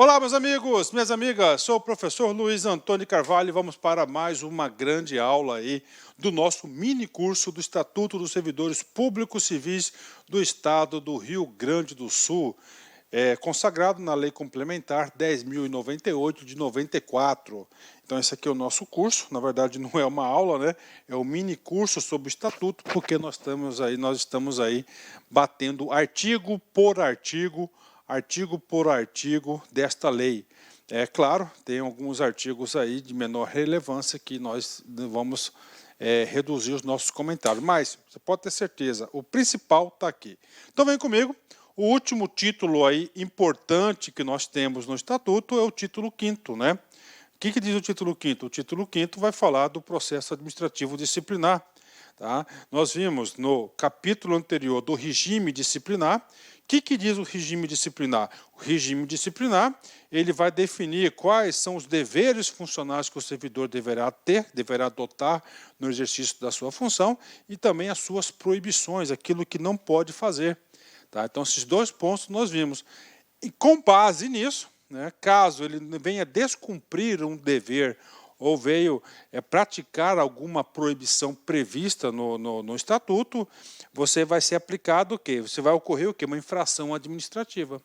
Olá, meus amigos, minhas amigas, sou o professor Luiz Antônio Carvalho e vamos para mais uma grande aula aí do nosso mini curso do Estatuto dos Servidores Públicos Civis do Estado do Rio Grande do Sul, consagrado na Lei Complementar 10.098 de 94. Então esse aqui é o nosso curso, na verdade não é uma aula, né? É o mini curso sobre o Estatuto, porque nós estamos aí batendo artigo por artigo desta lei. É claro, tem alguns artigos aí de menor relevância que nós vamos reduzir os nossos comentários, mas você pode ter certeza, o principal está aqui. Então vem comigo, o último título aí importante que nós temos no Estatuto é o título 5º, né? O que diz o título 5º? O título 5º vai falar do processo administrativo disciplinar. Tá? Nós vimos no capítulo anterior do regime disciplinar. O que diz o regime disciplinar? O regime disciplinar ele vai definir quais são os deveres funcionais que o servidor deverá adotar no exercício da sua função e também as suas proibições, aquilo que não pode fazer. Tá? Então, esses dois pontos nós vimos. E com base nisso, né, caso ele venha descumprir um dever ou veio praticar alguma proibição prevista no Estatuto, você vai ser aplicado o quê? Você vai ocorrer o quê? Uma infração administrativa.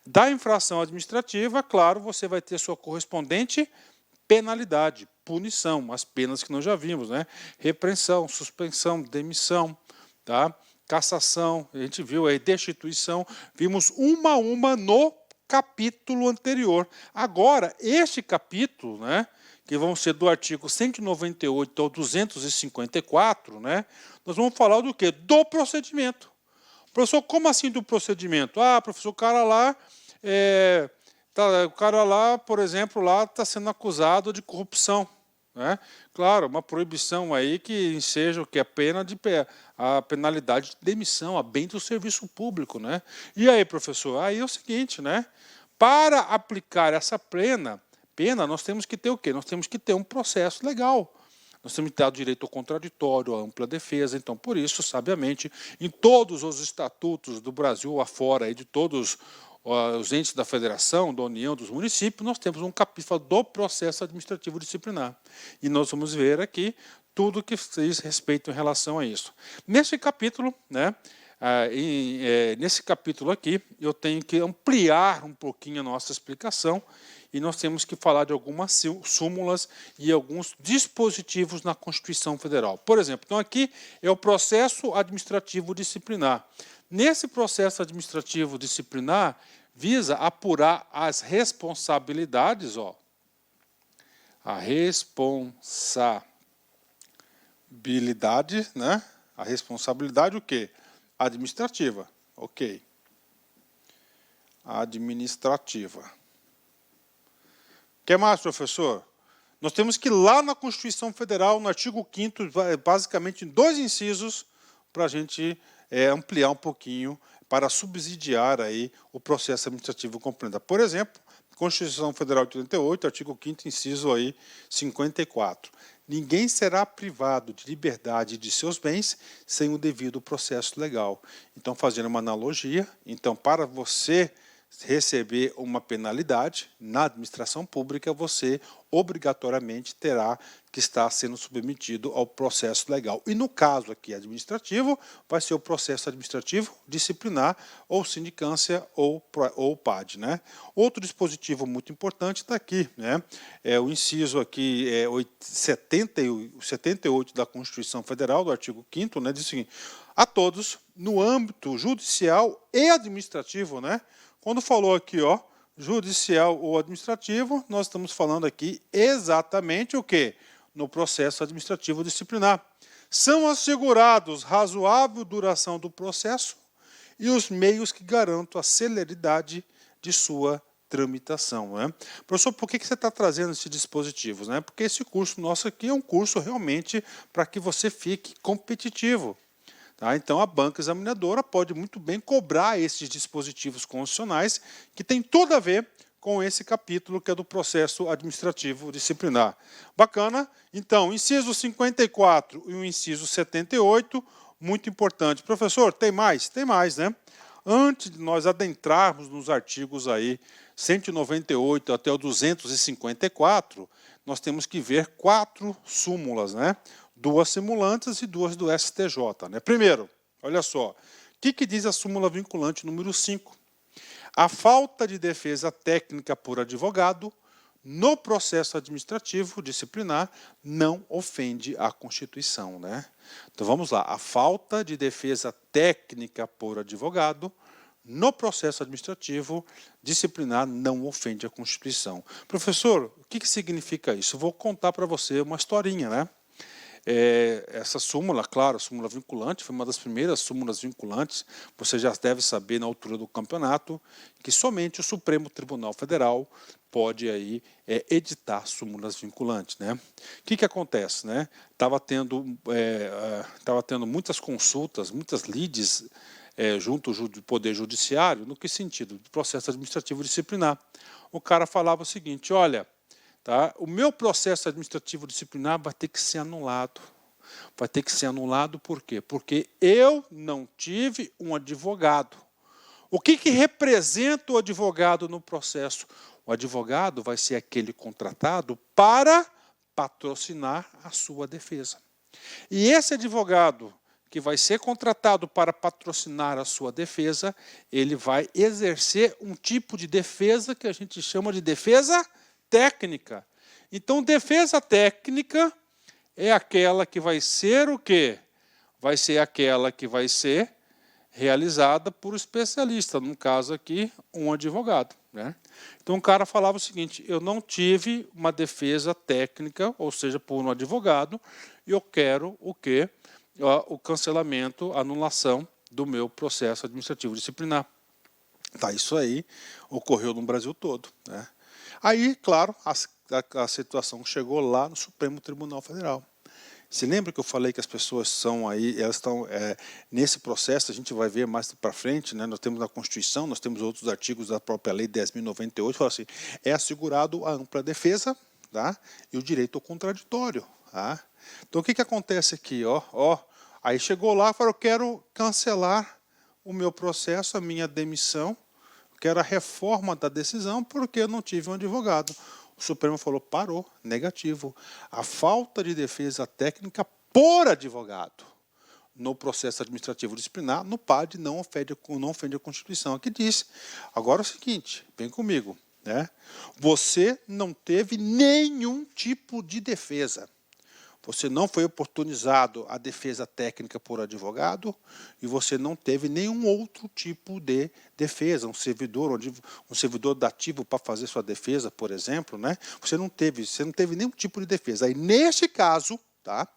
Da infração administrativa, claro, você vai ter sua correspondente penalidade, punição, as penas que nós já vimos, né? Repreensão, suspensão, demissão, tá? Cassação, a gente viu aí, destituição, vimos uma a uma no capítulo anterior. Agora, este capítulo, né? Que vão ser do artigo 198 ao 254, né? Nós vamos falar do quê? Do procedimento. Professor, como assim do procedimento? Ah, professor, o cara lá, por exemplo, lá está sendo acusado de corrupção. Né? Claro, uma proibição aí que seja o que a penalidade de demissão, a bem do serviço público. Né? E aí, professor? Aí é o seguinte, né? Para aplicar essa pena, nós temos que ter o quê? Nós temos que ter um processo legal. Nós temos que ter o direito ao contraditório, à ampla defesa. Então, por isso, sabiamente, em todos os estatutos do Brasil afora, aí, de todos os entes da federação, da União, dos municípios, nós temos um capítulo do processo administrativo disciplinar. E nós vamos ver aqui tudo que diz respeito em relação a isso. Nesse capítulo, né, nesse capítulo aqui, eu tenho que ampliar um pouquinho a nossa explicação e nós temos que falar de algumas súmulas e alguns dispositivos na Constituição Federal. Por exemplo, então aqui é o processo administrativo disciplinar. Nesse processo administrativo disciplinar, visa apurar as responsabilidades, a responsabilidade, né? A responsabilidade o quê? Administrativa, ok. Administrativa. O que mais, professor? Nós temos que ir lá na Constituição Federal, no artigo 5º, basicamente em 2 incisos, para a gente ampliar um pouquinho, para subsidiar aí o processo administrativo complementar. Por exemplo, Constituição Federal de 88, artigo 5º, inciso aí 54. Ninguém será privado de liberdade de seus bens sem o devido processo legal. Então, fazendo uma analogia, então, para você receber uma penalidade na administração pública, você obrigatoriamente terá que estar sendo submetido ao processo legal. E no caso aqui administrativo, vai ser o processo administrativo disciplinar, ou sindicância, ou PAD. Né? Outro dispositivo muito importante está aqui, né? É o inciso aqui, 78 da Constituição Federal, do artigo 5º, né? Diz o seguinte: a todos, no âmbito judicial e administrativo, né? Quando falou aqui, judicial ou administrativo, nós estamos falando aqui exatamente o quê? No processo administrativo disciplinar. São assegurados razoável duração do processo e os meios que garantam a celeridade de sua tramitação. Né? Professor, por que você está trazendo esses dispositivos? Né? Porque esse curso nosso aqui é um curso realmente para que você fique competitivo. Tá? Então, a banca examinadora pode muito bem cobrar esses dispositivos constitucionais que tem tudo a ver com esse capítulo que é do processo administrativo disciplinar. Bacana? Então, o inciso 54 e o inciso 78, muito importante. Professor, tem mais? Tem mais, né? antes de nós adentrarmos nos artigos aí 198 até o 254, nós temos que ver 4 súmulas, né? 2 simulantes e 2 do STJ, né? Primeiro, olha só, o que diz a súmula vinculante número 5? A falta de defesa técnica por advogado no processo administrativo disciplinar não ofende a Constituição, né? Então vamos lá, a falta de defesa técnica por advogado no processo administrativo disciplinar não ofende a Constituição. Professor, o que significa isso? Eu vou contar para você uma historinha, né? Essa súmula, claro, a súmula vinculante, foi uma das primeiras súmulas vinculantes, você já deve saber na altura do campeonato, que somente o Supremo Tribunal Federal pode aí editar súmulas vinculantes, né? O que acontece, né? Tava tendo muitas consultas, muitas lides junto ao Poder Judiciário, no que sentido? Do processo administrativo disciplinar. O cara falava o seguinte, olha, tá, o meu processo administrativo disciplinar vai ter que ser anulado. Vai ter que ser anulado por quê? Porque eu não tive um advogado. O que representa o advogado no processo? O advogado vai ser aquele contratado para patrocinar a sua defesa. E esse advogado que vai ser contratado para patrocinar a sua defesa, ele vai exercer um tipo de defesa que a gente chama de defesa técnica. Então, defesa técnica é aquela que vai ser o quê? Vai ser aquela que vai ser realizada por especialista, no caso aqui, um advogado, né? Então, o cara falava o seguinte, eu não tive uma defesa técnica, ou seja, por um advogado, e eu quero o quê? O cancelamento, a anulação do meu processo administrativo disciplinar. Tá, isso aí ocorreu no Brasil todo, né? Aí, claro, a situação chegou lá no Supremo Tribunal Federal. Se lembra que eu falei que as pessoas são aí, elas estão nesse processo, a gente vai ver mais para frente, né? Nós temos na Constituição, nós temos outros artigos da própria Lei 10.098, fala assim, é assegurado a ampla defesa, tá? E o direito ao contraditório. Tá? Então o que acontece aqui? Aí chegou lá e falou, eu quero cancelar o meu processo, a minha demissão, quero a reforma da decisão porque eu não tive um advogado. O Supremo falou, parou, negativo. A falta de defesa técnica por advogado no processo administrativo disciplinar, no PAD, não ofende a Constituição. Aqui diz. Agora é o seguinte, vem comigo, né? Você não teve nenhum tipo de defesa. Você não foi oportunizado a defesa técnica por advogado e você não teve nenhum outro tipo de defesa, um servidor dativo para fazer sua defesa, por exemplo, né? Você não teve nenhum tipo de defesa. Aí neste caso, tá?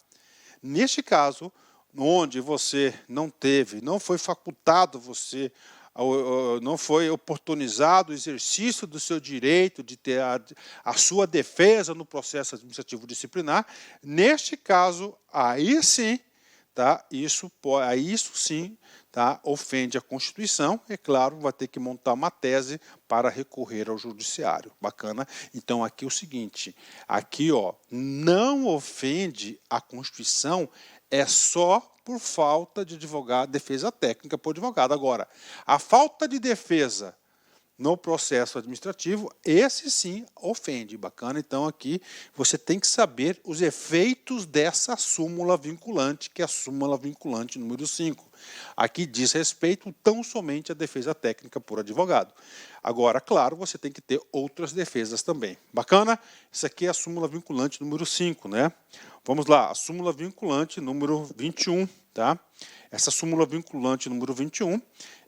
Neste caso, onde você não foi facultado não foi oportunizado o exercício do seu direito de ter a sua defesa no processo administrativo disciplinar, neste caso, aí sim, tá, isso sim, tá, ofende a Constituição, é claro, vai ter que montar uma tese para recorrer ao judiciário. Bacana? Então, aqui é o seguinte, aqui, não ofende a Constituição, é só por falta de defesa técnica por advogado. Agora, a falta de defesa no processo administrativo, esse sim ofende. Bacana? Então, aqui você tem que saber os efeitos dessa súmula vinculante, que é a súmula vinculante número 5. Aqui diz respeito tão somente à defesa técnica por advogado. Agora, claro, você tem que ter outras defesas também. Bacana? Isso aqui é a súmula vinculante número 5, né? Vamos lá, a súmula vinculante número 21, tá? Essa súmula vinculante número 21,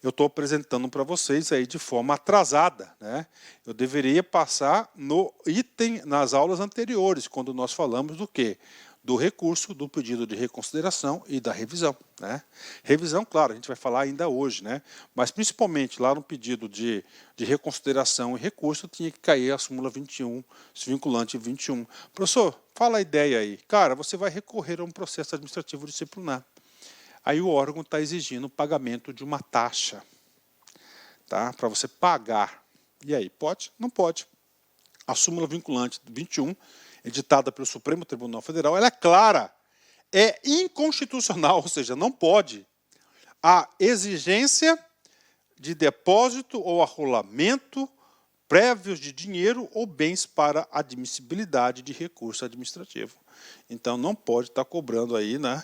eu estou apresentando para vocês aí de forma atrasada, né? Eu deveria passar no item nas aulas anteriores, quando nós falamos do quê? Do recurso, do pedido de reconsideração e da revisão, né? Revisão, claro, a gente vai falar ainda hoje, né? Mas principalmente lá no pedido de reconsideração e recurso, tinha que cair a súmula 21, vinculante 21. Professor, fala a ideia aí. Cara, você vai recorrer a um processo administrativo disciplinar. Aí o órgão está exigindo o pagamento de uma taxa, tá? Para você pagar. E aí, pode? Não pode. A súmula vinculante 21, editada pelo Supremo Tribunal Federal, ela é clara, é inconstitucional, ou seja, não pode. A exigência de depósito ou arrolamento prévios de dinheiro ou bens para admissibilidade de recurso administrativo. Então, não pode estar cobrando aí, né,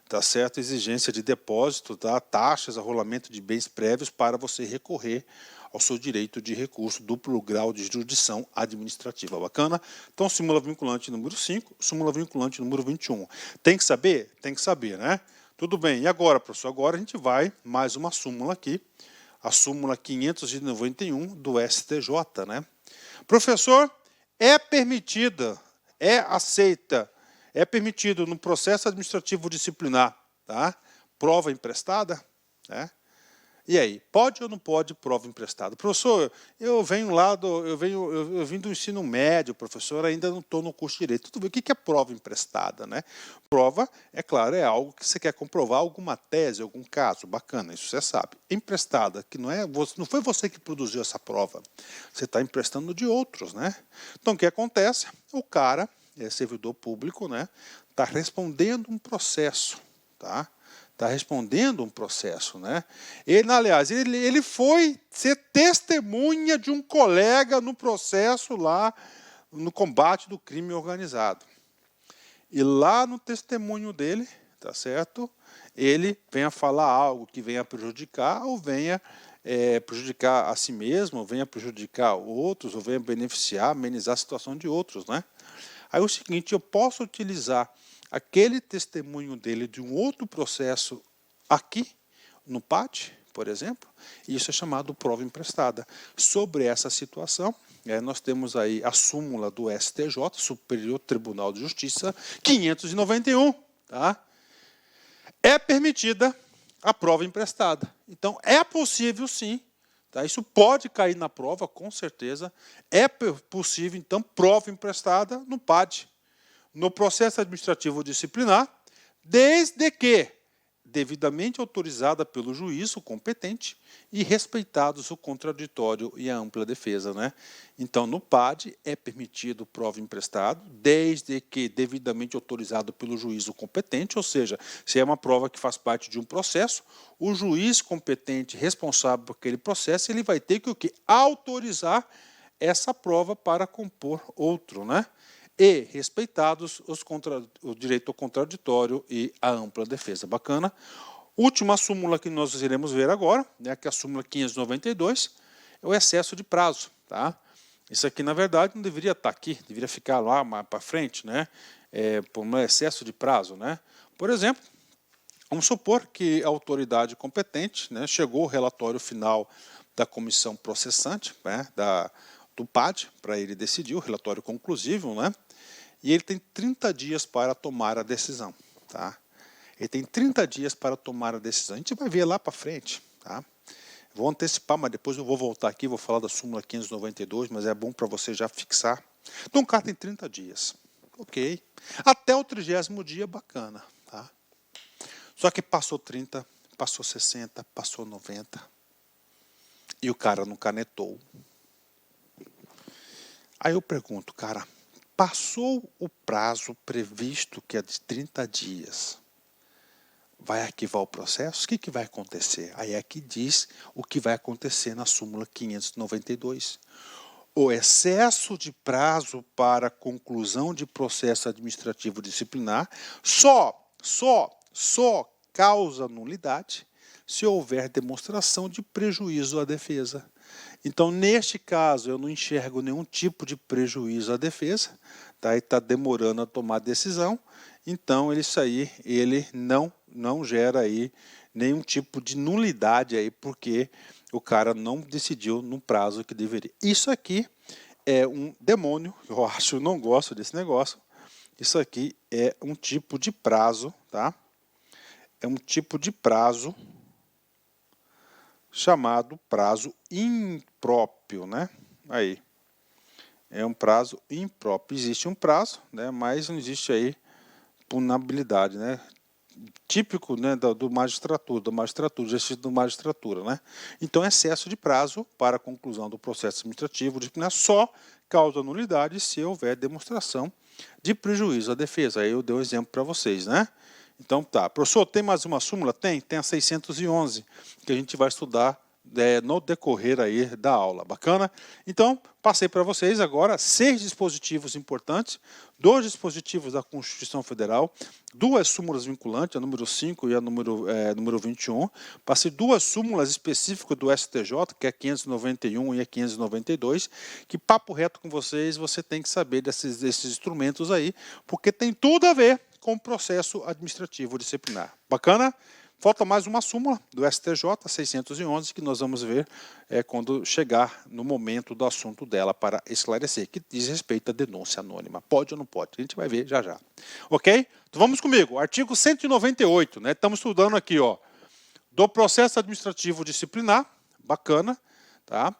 tá certo, exigência de depósito, tá, taxas, arrolamento de bens prévios para você recorrer ao seu direito de recurso, duplo grau de jurisdição administrativa. Bacana? Então, súmula vinculante número 5, súmula vinculante número 21. Tem que saber? Tem que saber, né? Tudo bem. E agora, professor? Agora a gente vai mais uma súmula aqui, a súmula 591 do STJ, né? Professor, é permitida, é aceita, é permitido no processo administrativo disciplinar, tá? Prova emprestada, né? E aí, pode ou não pode prova emprestada? Professor, eu venho lá eu vim do ensino médio, professor, ainda não estou no curso de direito. Tudo bem, o que é prova emprestada, né? Prova, é claro, é algo que você quer comprovar, alguma tese, algum caso, bacana, isso você sabe. Emprestada, que não foi você que produziu essa prova, você está emprestando de outros, né? Então, o que acontece? O cara, é servidor público, né? Está respondendo um processo, tá? Está respondendo um processo, né? Aliás, ele foi ser testemunha de um colega no processo lá no combate do crime organizado. E lá no testemunho dele, tá certo? Ele venha falar algo que venha prejudicar ou venha prejudicar a si mesmo, ou venha prejudicar outros, ou venha beneficiar, amenizar a situação de outros, né? Aí o seguinte, eu posso utilizar aquele testemunho dele de um outro processo aqui, no PAT, por exemplo, e isso é chamado prova emprestada. Sobre essa situação, nós temos aí a súmula do STJ, Superior Tribunal de Justiça, 591, tá? É permitida a prova emprestada. Então, é possível sim, tá? Isso pode cair na prova, com certeza. É possível, então, prova emprestada no PAD, no processo administrativo disciplinar, desde que devidamente autorizada pelo juízo competente e respeitados o contraditório e a ampla defesa, né? Então, no PAD é permitido prova emprestada, desde que devidamente autorizado pelo juízo competente, ou seja, se é uma prova que faz parte de um processo, o juiz competente responsável por aquele processo, ele vai ter que o quê? Autorizar essa prova para compor outro, né? E respeitados o direito ao contraditório e a ampla defesa. Bacana? Última súmula que nós iremos ver agora, né, que é a súmula 592, é o excesso de prazo. Tá? Isso aqui, na verdade, não deveria estar aqui, deveria ficar lá mais para frente, né, por um excesso de prazo. Né? Por exemplo, vamos supor que a autoridade competente, né, chegou o relatório final da comissão processante, né, do PAD, para ele decidir, o relatório conclusivo, né? E ele tem 30 dias para tomar a decisão. Tá? Ele tem 30 dias para tomar a decisão. A gente vai ver lá para frente. Tá? Vou antecipar, mas depois eu vou voltar aqui, vou falar da súmula 592, mas é bom para você já fixar. Então o cara tem 30 dias. Ok. Até o 30º dia, bacana. Tá? Só que passou 30, passou 60, passou 90. E o cara não canetou. Aí eu pergunto, cara, passou o prazo previsto, que é de 30 dias, vai arquivar o processo? O que vai acontecer? Aí aqui diz o que vai acontecer na súmula 592. O excesso de prazo para conclusão de processo administrativo disciplinar só causa nulidade se houver demonstração de prejuízo à defesa. Então, neste caso, eu não enxergo nenhum tipo de prejuízo à defesa, tá? E está demorando a tomar decisão, então ele não gera aí nenhum tipo de nulidade aí, porque o cara não decidiu no prazo que deveria. Isso aqui é um demônio, eu acho, não gosto desse negócio. Isso aqui é um tipo de prazo, tá? É um tipo de prazo chamado prazo impróprio, né? Aí, é um prazo impróprio. Existe um prazo, né? Mas não existe aí punabilidade, né? Típico, né, do magistratura, exercício da magistratura, né? Então, excesso de prazo para a conclusão do processo administrativo disciplinar só causa nulidade se houver demonstração de prejuízo à defesa. Aí eu dei um exemplo para vocês, né? Então, tá. Professor, tem mais uma súmula? Tem a 611, que a gente vai estudar no decorrer aí da aula. Bacana? Então, passei para vocês agora 6 dispositivos importantes, 2 dispositivos da Constituição Federal, 2 súmulas vinculantes, a número 5 e a número 21. Passei 2 súmulas específicas do STJ, que é a 591 e a 592, que papo reto com vocês, você tem que saber desses instrumentos aí, porque tem tudo a ver com o processo administrativo disciplinar. Bacana? Falta mais uma súmula do STJ 611 que nós vamos ver quando chegar no momento do assunto dela para esclarecer, que diz respeito à denúncia anônima. Pode ou não pode? A gente vai ver já já. Ok? Então vamos comigo. Artigo 198, né? Estamos estudando aqui, ó, do processo administrativo disciplinar, bacana, tá?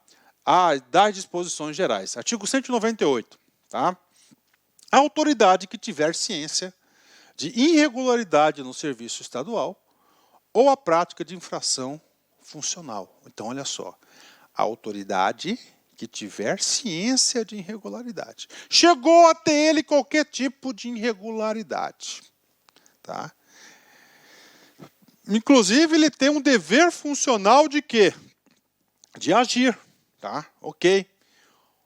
Das disposições gerais. Artigo 198, tá? A autoridade que tiver ciência de irregularidade no serviço estadual ou a prática de infração funcional. Então, olha só, a autoridade que tiver ciência de irregularidade. Chegou até ele qualquer tipo de irregularidade. Tá? Inclusive, ele tem um dever funcional de quê? De agir. Tá? Ok.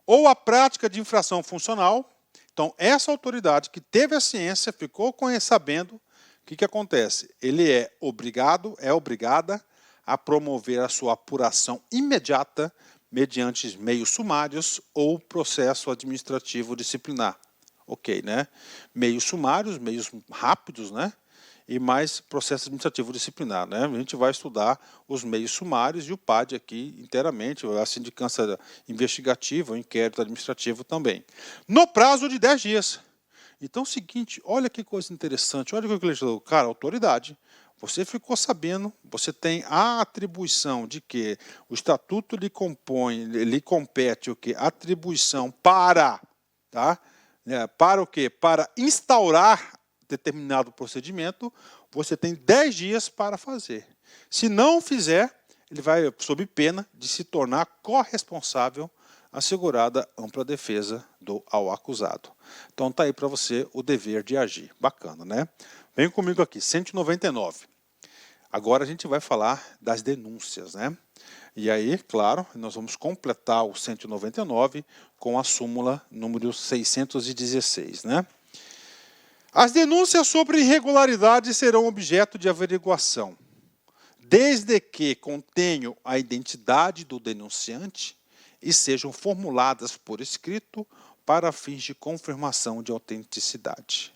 Ou a prática de infração funcional. Então, essa autoridade que teve a ciência, ficou sabendo, o que acontece? Ele é obrigada a promover a sua apuração imediata mediante meios sumários ou processo administrativo disciplinar. Ok, né? Meios sumários, meios rápidos, né? E mais processo administrativo disciplinar, né? A gente vai estudar os meios sumários e o PAD aqui inteiramente, a sindicância investigativa, o inquérito administrativo também. No prazo de 10 dias. Então é o seguinte, olha que coisa interessante, olha o que ele falou, cara, autoridade, você ficou sabendo, você tem a atribuição de que o estatuto lhe compete o que? Atribuição para, tá? Para o quê? Para instaurar determinado procedimento, você tem 10 dias para fazer. Se não fizer, ele vai sob pena de se tornar corresponsável assegurada ampla defesa ao acusado. Então tá aí para você o dever de agir. Bacana, né? Vem comigo aqui, 199. Agora a gente vai falar das denúncias, né? E aí, claro, nós vamos completar o 199 com a súmula número 616, né? As denúncias sobre irregularidades serão objeto de averiguação, desde que contenham a identidade do denunciante e sejam formuladas por escrito para fins de confirmação de autenticidade.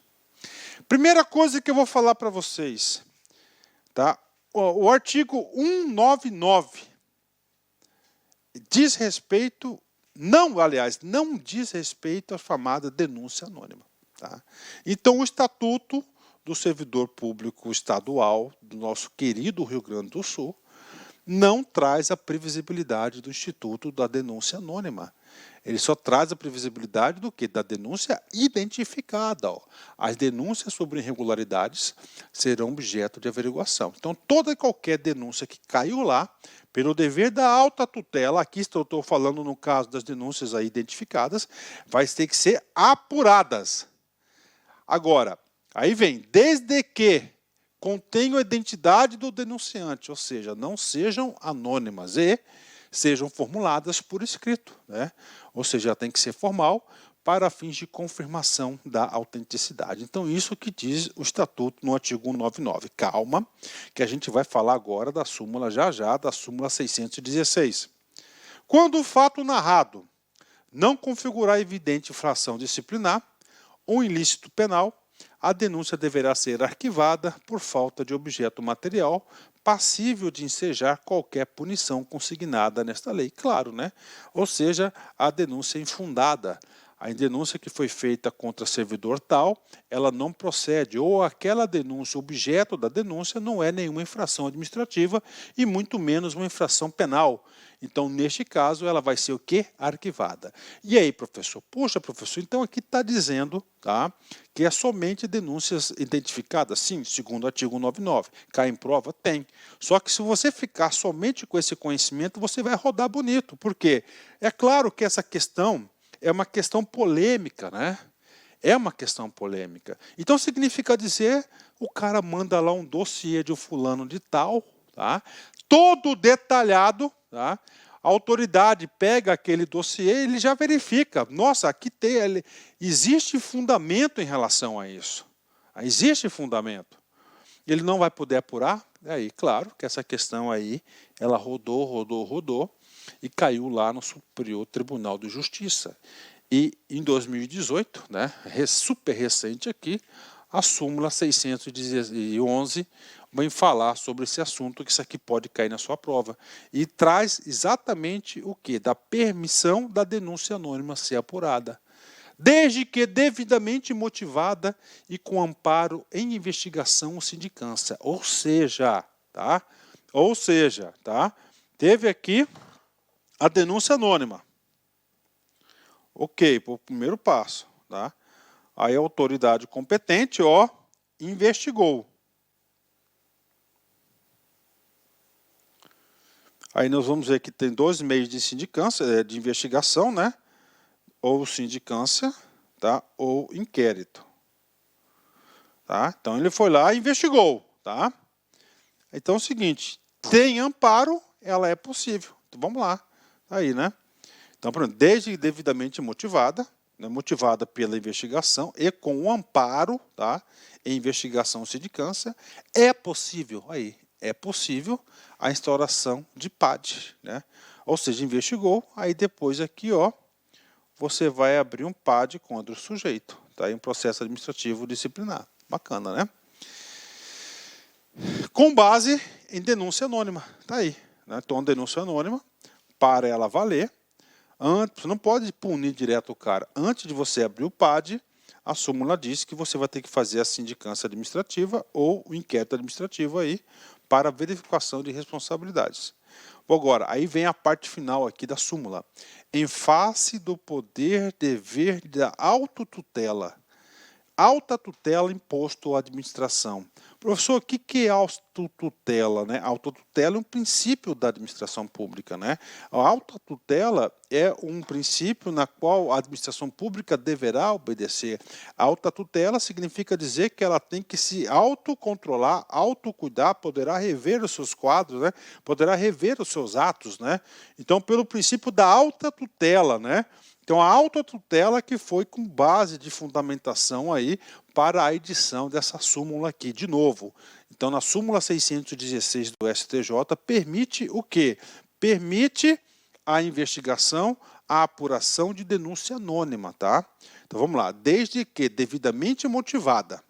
Primeira coisa que eu vou falar para vocês, tá? O artigo 199 diz respeito, não diz respeito à chamada denúncia anônima. Tá? Então, o Estatuto do Servidor Público Estadual do nosso querido Rio Grande do Sul não traz a previsibilidade do Instituto da Denúncia Anônima. Ele só traz a previsibilidade do quê? Da denúncia identificada. Ó. As denúncias sobre irregularidades serão objeto de averiguação. Então, toda e qualquer denúncia que caiu lá, pelo dever da alta tutela, aqui estou falando no caso das denúncias aí identificadas, vai ter que ser apuradas. Agora, aí vem, desde que contenham a identidade do denunciante, ou seja, não sejam anônimas e sejam formuladas por escrito, né? Ou seja, tem que ser formal para fins de confirmação da autenticidade. Então, isso que diz o Estatuto no artigo 199. Calma, que a gente vai falar agora da súmula já, da súmula 616. Quando o fato narrado não configurar evidente infração disciplinar ou ilícito penal, a denúncia deverá ser arquivada por falta de objeto material passível de ensejar qualquer punição consignada nesta lei. Claro, né? Ou seja, a denúncia infundada. A denúncia que foi feita contra servidor tal, ela não procede, ou aquela denúncia, objeto da denúncia, não é nenhuma infração administrativa e muito menos uma infração penal. Então, neste caso, ela vai ser o quê? Arquivada. E aí, professor? Poxa, professor, então aqui está dizendo, tá, que é somente denúncias identificadas? Sim, segundo o artigo 199. Cai em prova? Tem. Só que se você ficar somente com esse conhecimento, você vai rodar bonito. Por quê? É claro que essa questão é uma questão polêmica, né? É uma questão polêmica. Então, significa dizer, o cara manda lá um dossiê de um fulano de tal, tá? todo detalhado, tá? A autoridade pega aquele dossiê e ele já verifica. Nossa, aqui existe fundamento em relação a isso. Existe fundamento. Ele não vai poder apurar? Aí, claro, que essa questão aí, ela rodou e caiu lá no Superior Tribunal de Justiça. E em 2018, né, super recente aqui, a súmula 611 vem falar sobre esse assunto, que isso aqui pode cair na sua prova. E traz exatamente o quê? Da permissão da denúncia anônima ser apurada, desde que devidamente motivada e com amparo em investigação ou sindicância. Ou seja, teve aqui a denúncia anônima. Ok, para o primeiro passo, tá? Aí a autoridade competente, investigou. Aí nós vamos ver que tem 2 meios de sindicância, de investigação, né? Ou sindicância, tá? Ou inquérito. Tá? Então ele foi lá e investigou, tá? Então é o seguinte, tem amparo, ela é possível. Então vamos lá. Aí, né? Então, desde devidamente motivada, né, motivada pela investigação e com o amparo, tá? Em investigação sindicância, é possível a instauração de PAD, né? Ou seja, investigou, aí depois aqui, você vai abrir um PAD contra o sujeito, tá? Em um processo administrativo disciplinar. Bacana, né? Com base em denúncia anônima, tá aí, né? Então, denúncia anônima, para ela valer, você não pode punir direto o cara. Antes de você abrir o PAD, a súmula diz que você vai ter que fazer a sindicância administrativa ou o inquérito administrativo aí para verificação de responsabilidades. Agora, aí vem a parte final aqui da súmula. Em face do poder dever da autotutela. Alta tutela imposto à administração. Professor, o que é autotutela, né? Autotutela é um princípio da administração pública, né? A autotutela é um princípio na qual a administração pública deverá obedecer. A autotutela significa dizer que ela tem que se autocontrolar, autocuidar, poderá rever os seus quadros, né? Poderá rever os seus atos, né? Então, pelo princípio da autotutela, né? Então, a autotutela que foi com base de fundamentação aí para a edição dessa súmula aqui, de novo. Então, na súmula 616 do STJ, permite o quê? Permite a investigação, a apuração de denúncia anônima, tá? Então, vamos lá. Desde que devidamente motivada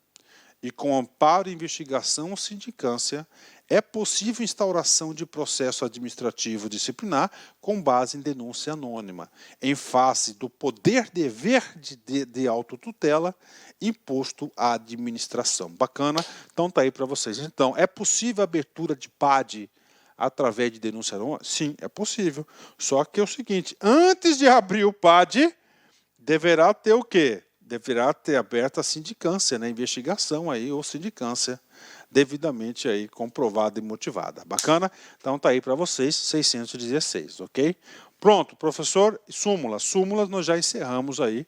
e com amparo, investigação ou sindicância, é possível instauração de processo administrativo disciplinar com base em denúncia anônima, em face do poder-dever de autotutela imposto à administração. Bacana? Então tá aí para vocês. Então, é possível a abertura de PAD através de denúncia anônima? Sim, é possível. Só que é o seguinte, antes de abrir o PAD, deverá ter o quê? Deverá ter aberta a sindicância, né? Investigação aí, ou sindicância, devidamente aí comprovada e motivada. Bacana? Então tá aí para vocês, 616, ok? Pronto, professor, súmula. Súmulas nós já encerramos aí,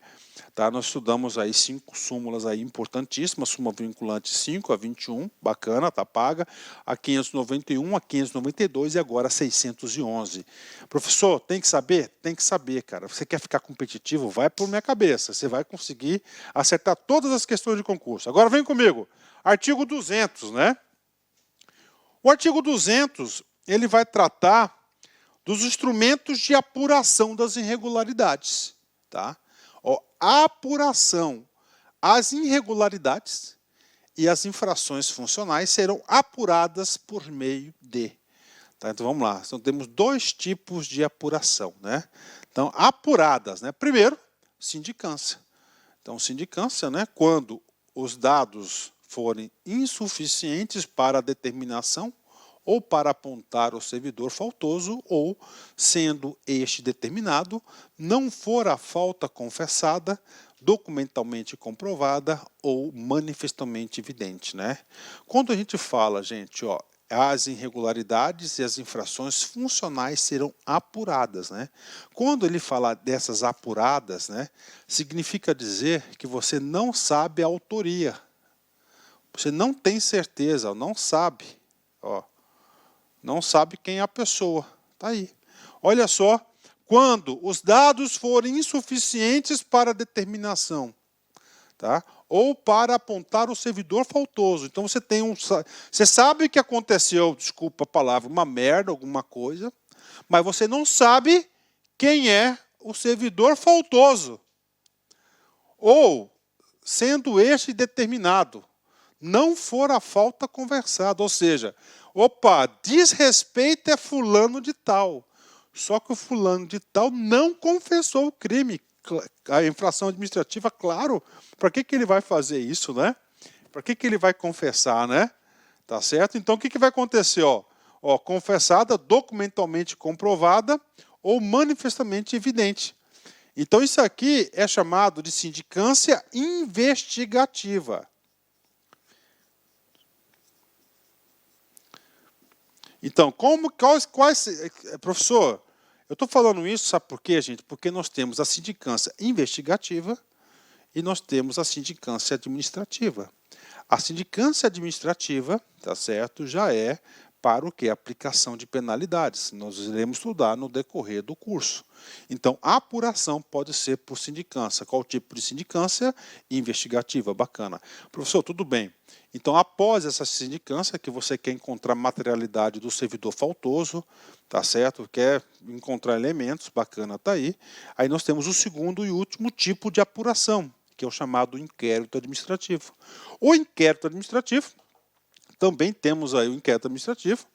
tá? Nós estudamos aí 5 súmulas aí importantíssimas, súmula vinculante 5 a 21, bacana, tá paga, a 591, a 592 e agora a 611. Professor, tem que saber? Tem que saber, cara. Você quer ficar competitivo? Vai por minha cabeça, você vai conseguir acertar todas as questões de concurso. Agora vem comigo. Artigo 200, né? O artigo 200, ele vai tratar dos instrumentos de apuração das irregularidades, tá? A apuração, as irregularidades e as infrações funcionais serão apuradas por meio de. Tá? Então vamos lá, então temos 2 tipos de apuração, né? Então, apuradas, né? Primeiro, sindicância. Então, sindicância, né? Quando os dados forem insuficientes para a determinação ou para apontar o servidor faltoso, ou, sendo este determinado, não for a falta confessada, documentalmente comprovada ou manifestamente evidente, né? Quando a gente fala, gente, as irregularidades e as infrações funcionais serão apuradas, né? Quando ele fala dessas apuradas, né, significa dizer que você não sabe a autoria. Você não tem certeza, não sabe, Não sabe quem é a pessoa. Está aí. Olha só, quando os dados forem insuficientes para determinação, tá? Ou para apontar o servidor faltoso. Então você sabe que aconteceu, desculpa a palavra, uma merda, alguma coisa, mas você não sabe quem é o servidor faltoso. Ou, sendo este determinado, não for a falta conversada, ou seja, opa, diz respeito a fulano de tal. Só que o fulano de tal não confessou o crime. A infração administrativa, claro, para que ele vai fazer isso, né? Para que ele vai confessar, né? Tá certo? Então, o que vai acontecer? Ó, confessada, documentalmente comprovada ou manifestamente evidente. Então, isso aqui é chamado de sindicância investigativa. Então, professor, eu estou falando isso, sabe por quê, gente? Porque nós temos a sindicância investigativa e nós temos a sindicância administrativa. A sindicância administrativa, tá certo, já é para o que? Aplicação de penalidades. Nós iremos estudar no decorrer do curso. Então, a apuração pode ser por sindicância. Qual tipo de sindicância? Investigativa, bacana. Professor, tudo bem. Então, após essa sindicância, que você quer encontrar materialidade do servidor faltoso, tá certo? Quer encontrar elementos, bacana, tá aí. Aí nós temos o segundo e último tipo de apuração, que é o chamado inquérito administrativo. O inquérito administrativo, também temos aí o inquérito administrativo,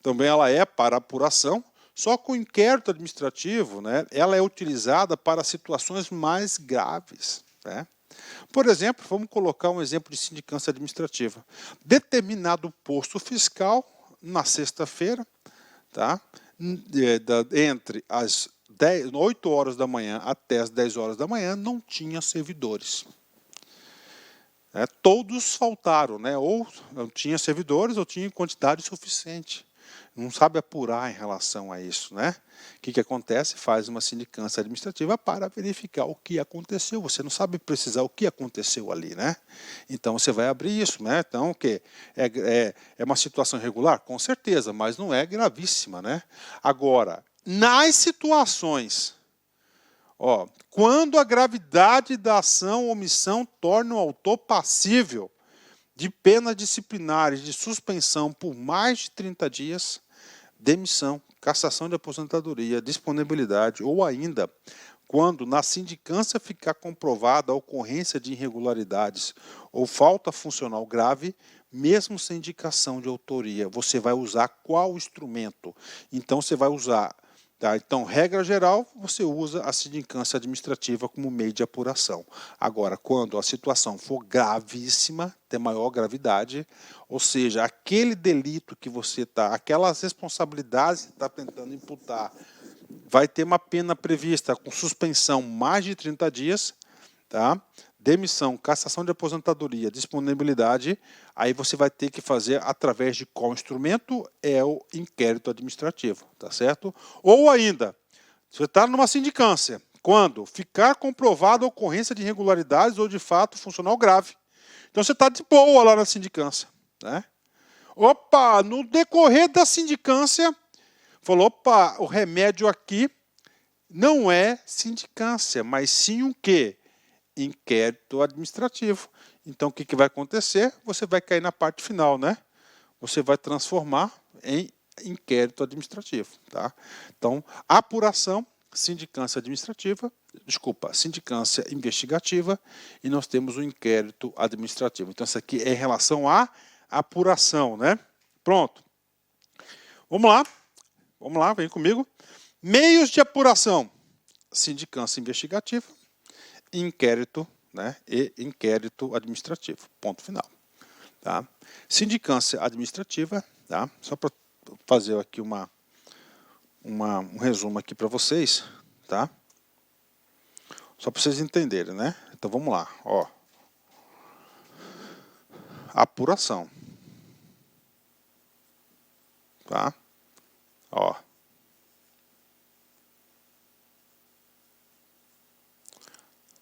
também ela é para apuração, só que o inquérito administrativo, né, ela é utilizada para situações mais graves, né? Por exemplo, vamos colocar um exemplo de sindicância administrativa. Determinado posto fiscal, na sexta-feira, tá? Entre as 8 horas da manhã até as 10 horas da manhã, não tinha servidores. Todos faltaram, né? Ou não tinha servidores ou tinha quantidade suficiente. Não sabe apurar em relação a isso, né? O que acontece? Faz uma sindicância administrativa para verificar o que aconteceu. Você não sabe precisar o que aconteceu ali, né? Então você vai abrir isso, né? Então o que é uma situação irregular, com certeza, mas não é gravíssima, né? Agora, nas situações, quando a gravidade da ação ou omissão torna o autor passível de penas disciplinares de suspensão por mais de 30 dias, demissão, cassação de aposentadoria, disponibilidade ou ainda quando na sindicância ficar comprovada a ocorrência de irregularidades ou falta funcional grave, mesmo sem indicação de autoria, você vai usar qual instrumento? Então você vai usar, tá? Então, regra geral, você usa a sindicância administrativa como meio de apuração. Agora, quando a situação for gravíssima, tem maior gravidade, ou seja, aquele delito que você está, aquelas responsabilidades que está tentando imputar, vai ter uma pena prevista com suspensão mais de 30 dias, tá? Demissão, cassação de aposentadoria, disponibilidade, aí você vai ter que fazer através de qual instrumento? É o inquérito administrativo, tá certo? Ou ainda, você está numa sindicância, quando ficar comprovada a ocorrência de irregularidades ou de fato funcional grave. Então você está de boa lá na sindicância, né? Opa, no decorrer da sindicância, falou, opa, o remédio aqui não é sindicância, mas sim o quê? Inquérito administrativo. Então, o que vai acontecer? Você vai cair na parte final, né? Você vai transformar em inquérito administrativo, tá? Então, apuração, sindicância administrativa, sindicância investigativa e nós temos o inquérito administrativo. Então, isso aqui é em relação à apuração, né? Pronto. Vamos lá, vem comigo. Meios de apuração, sindicância investigativa, inquérito, né, e inquérito administrativo, ponto final. Tá? Sindicância administrativa, tá? Só para fazer aqui um resumo aqui para vocês, tá? Só para vocês entenderem, né? Então vamos lá, apuração, tá?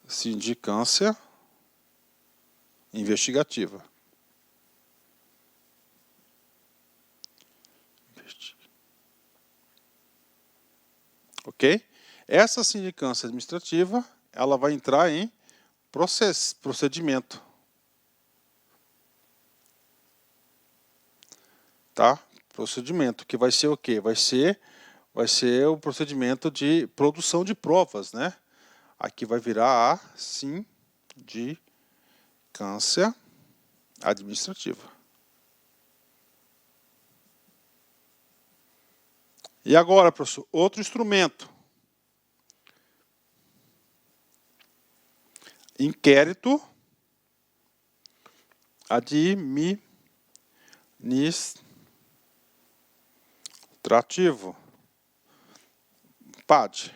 Sindicância investigativa. ok? Essa sindicância administrativa, ela vai entrar em procedimento. Tá? Procedimento, que vai ser o quê? Vai ser o procedimento de produção de provas, né? Aqui vai virar a sindicância administrativa. E agora, professor, outro instrumento. Inquérito administrativo. PAD.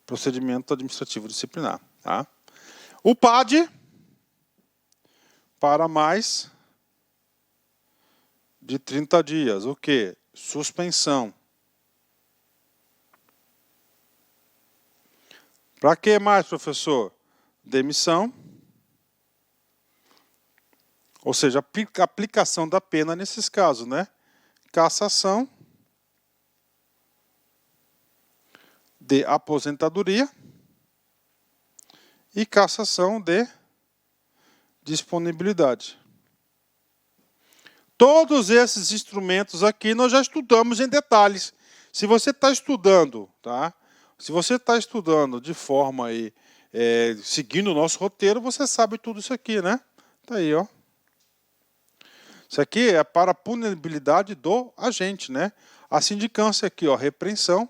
Procedimento administrativo disciplinar. Tá? O PAD, para mais de 30 dias. O quê? Suspensão. Para que mais, professor? Demissão. Ou seja, aplicação da pena nesses casos, né? Cassação de aposentadoria e cassação de disponibilidade. Todos esses instrumentos aqui nós já estudamos em detalhes. Se você está estudando, tá? Se você está estudando de forma aí, seguindo o nosso roteiro, você sabe tudo isso aqui, né? Tá aí, ó. Isso aqui é para a punibilidade do agente, né? A sindicância aqui, ó, repreensão.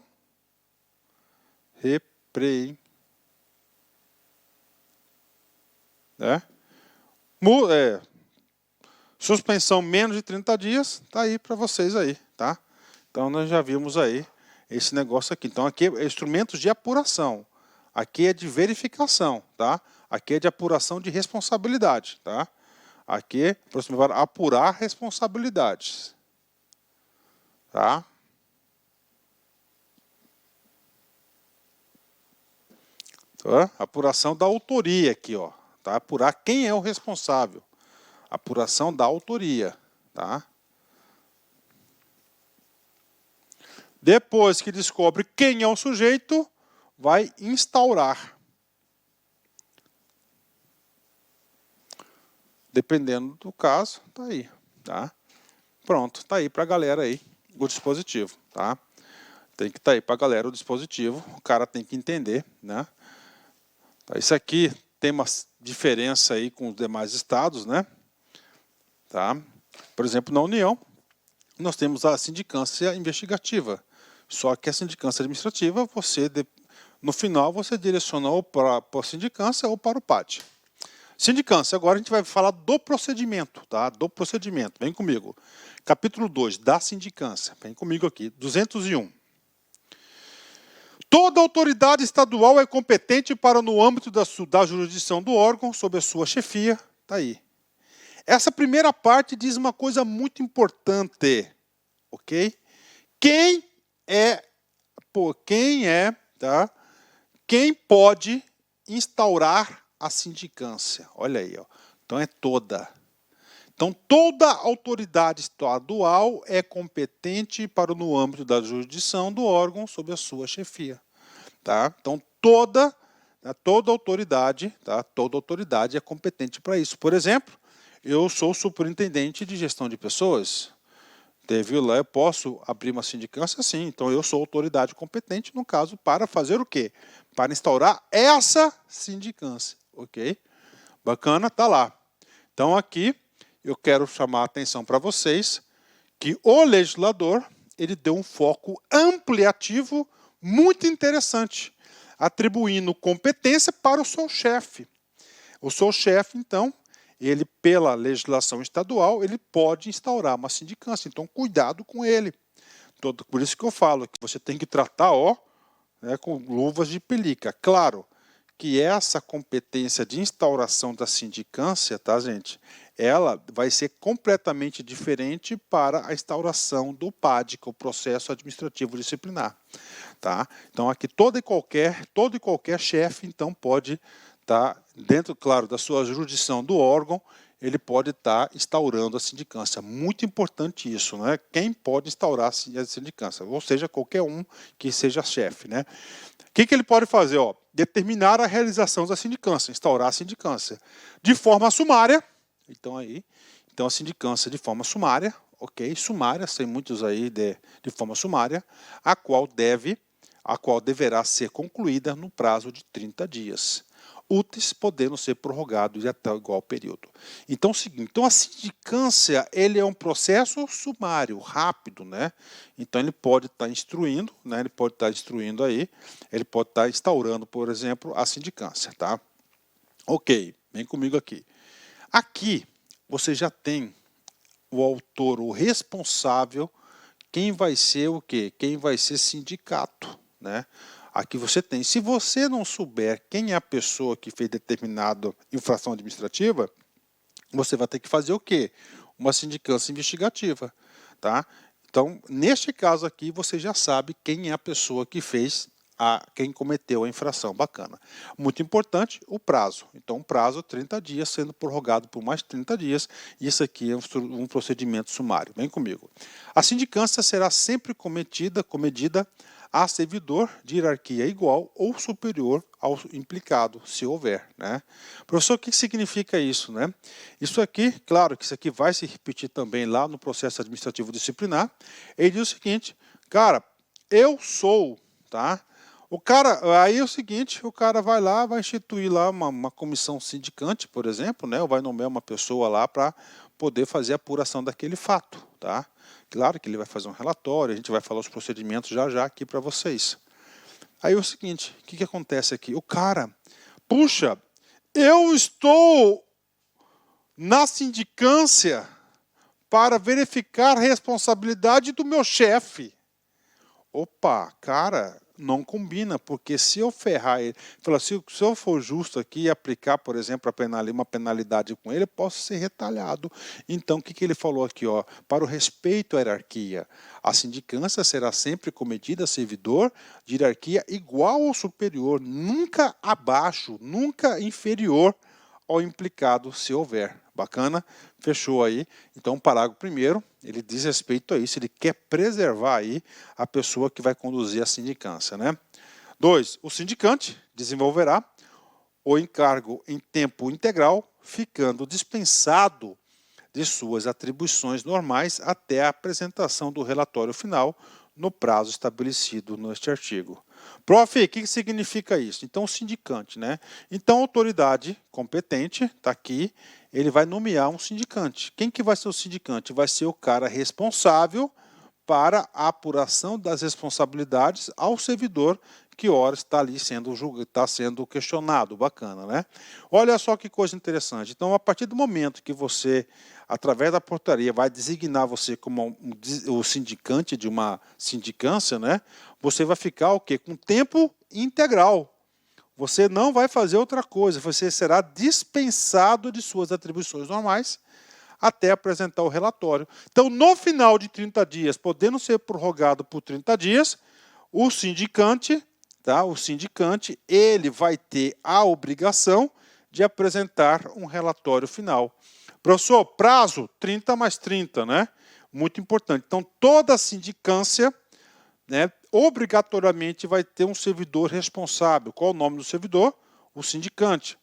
Suspensão menos de 30 dias, tá aí para vocês aí, tá? Então nós já vimos aí esse negócio aqui. Então aqui é instrumentos de apuração. Aqui é de verificação, tá? Aqui é de apuração de responsabilidade, tá? Aqui é para apurar responsabilidades, tá? Tá? Apuração da autoria aqui, ó, tá? Apurar quem é o responsável. Apuração da autoria, tá? Depois que descobre quem é o sujeito, vai instaurar. Dependendo do caso, tá aí, tá? Pronto, tá aí para a galera aí o dispositivo, tá? Tem que estar aí para a galera o dispositivo, o cara tem que entender, né? Isso aqui tem uma diferença aí com os demais estados, né? Tá? Por exemplo, na União, nós temos a sindicância investigativa. Só que a sindicância administrativa, no final, você direciona ou para a sindicância ou para o PAD. Sindicância, agora a gente vai falar do procedimento, tá? Do procedimento, vem comigo. Capítulo 2, da sindicância, vem comigo aqui, 201. Toda autoridade estadual é competente para, no âmbito da jurisdição do órgão, sob a sua chefia, tá aí. Essa primeira parte diz uma coisa muito importante, ok? Quem pode instaurar a sindicância? Olha aí, ó. Então é toda. Então toda autoridade estadual é competente para, no âmbito da jurisdição do órgão, sob a sua chefia, tá? Então toda autoridade, tá? Toda autoridade é competente para isso. Por exemplo, eu sou superintendente de gestão de pessoas. Eu posso abrir uma sindicância? Sim. Então, eu sou autoridade competente, no caso, para fazer o quê? Para instaurar essa sindicância. Ok? Bacana? Tá lá. Então, aqui, eu quero chamar a atenção para vocês que o legislador, ele deu um foco ampliativo muito interessante, atribuindo competência para o seu chefe. O seu chefe, então, ele, pela legislação estadual, ele pode instaurar uma sindicância. Então, cuidado com ele. Por isso que eu falo que você tem que tratar com luvas de pelica. Claro que essa competência de instauração da sindicância, tá, gente? Ela vai ser completamente diferente para a instauração do PAD, que é o processo administrativo disciplinar. Tá? Então, aqui todo e qualquer chefe, então, pode estar dentro, claro, da sua jurisdição do órgão, ele pode estar instaurando a sindicância. Muito importante isso, né? Quem pode instaurar a sindicância? Ou seja, qualquer um que seja chefe, né? O que ele pode fazer? Ó, determinar a realização da sindicância, instaurar a sindicância de forma sumária. Então, a sindicância de forma sumária, ok? Sumária, tem muitos aí de forma sumária, a qual deverá ser concluída no prazo de 30 dias. Úteis, podendo ser prorrogados de até igual período. Então, é o seguinte, a sindicância, ele é um processo sumário, rápido, né? Então, ele pode estar instruindo, né? Ele pode estar instaurando, por exemplo, a sindicância, tá? Ok, vem comigo aqui. Aqui, você já tem o autor, o responsável, quem vai ser o quê? Quem vai ser sindicato, né? Aqui você tem. Se você não souber quem é a pessoa que fez determinada infração administrativa, você vai ter que fazer o quê? Uma sindicância investigativa, tá? Então, neste caso aqui, você já sabe quem é a pessoa que fez, quem cometeu a infração. Bacana. Muito importante, o prazo. Então, o prazo 30 dias, sendo prorrogado por mais 30 dias. Isso aqui é um procedimento sumário. Vem comigo. A sindicância será sempre comedida a servidor de hierarquia igual ou superior ao implicado, se houver, né? Professor, o que significa isso, né? Isso aqui, claro que isso aqui vai se repetir também lá no processo administrativo disciplinar. Ele diz o seguinte, cara, eu sou, tá? Aí é o seguinte, o cara vai lá, vai instituir lá uma comissão sindicante, por exemplo, né? Ou vai nomear uma pessoa lá para poder fazer a apuração daquele fato, tá? Claro que ele vai fazer um relatório, a gente vai falar os procedimentos já aqui para vocês. Aí é o seguinte, o que acontece aqui? O cara, puxa, eu estou na sindicância para verificar a responsabilidade do meu chefe. Opa, cara, não combina, porque se eu ferrar ele, se eu for justo aqui e aplicar, por exemplo, uma penalidade com ele, eu posso ser retalhado. Então, o que ele falou aqui? Ó, para o respeito à hierarquia, a sindicância será sempre comedida a servidor de hierarquia igual ou superior, nunca abaixo, nunca inferior ao implicado, se houver. Bacana? Fechou aí. Então, o parágrafo primeiro, ele diz respeito a isso, ele quer preservar aí a pessoa que vai conduzir a sindicância, né? 2. O sindicante desenvolverá o encargo em tempo integral, ficando dispensado de suas atribuições normais até a apresentação do relatório final no prazo estabelecido neste artigo. Prof, o que significa isso? Então, o sindicante, né? Então, a autoridade competente, está aqui, ele vai nomear um sindicante. Quem que vai ser o sindicante? Vai ser o cara responsável para a apuração das responsabilidades ao servidor que ora está ali sendo questionado. Bacana, né? Olha só que coisa interessante. Então, a partir do momento que você, através da portaria, vai designar você como o sindicante de uma sindicância, né? Você vai ficar o quê? Com tempo integral. Você não vai fazer outra coisa, você será dispensado de suas atribuições normais até apresentar o relatório. Então, no final de 30 dias, podendo ser prorrogado por 30 dias, o sindicante, ele vai ter a obrigação de apresentar um relatório final. Professor, prazo 30 mais 30, né? Muito importante. Então, toda sindicância, né, obrigatoriamente vai ter um servidor responsável. Qual o nome do servidor? O sindicante.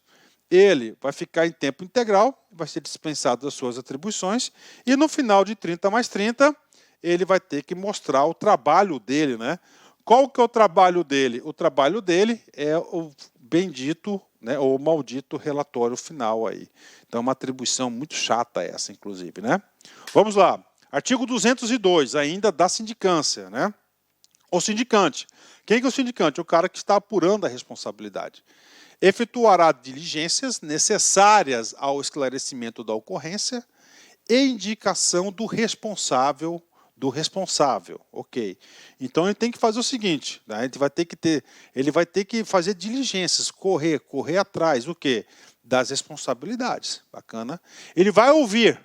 Ele vai ficar em tempo integral, vai ser dispensado das suas atribuições, e no final de 30 mais 30, ele vai ter que mostrar o trabalho dele, né? Qual que é o trabalho dele? O trabalho dele é o bendito, né, ou maldito relatório final aí. Então, é uma atribuição muito chata essa, inclusive, né? Vamos lá. Artigo 202, ainda da sindicância, né? O sindicante. Quem que é o sindicante? O cara que está apurando a responsabilidade. Efetuará diligências necessárias ao esclarecimento da ocorrência e indicação do responsável. Ok. Então ele tem que fazer o seguinte, né? Ele vai ter que fazer diligências, correr atrás, o quê? Das responsabilidades. Bacana. Ele vai ouvir.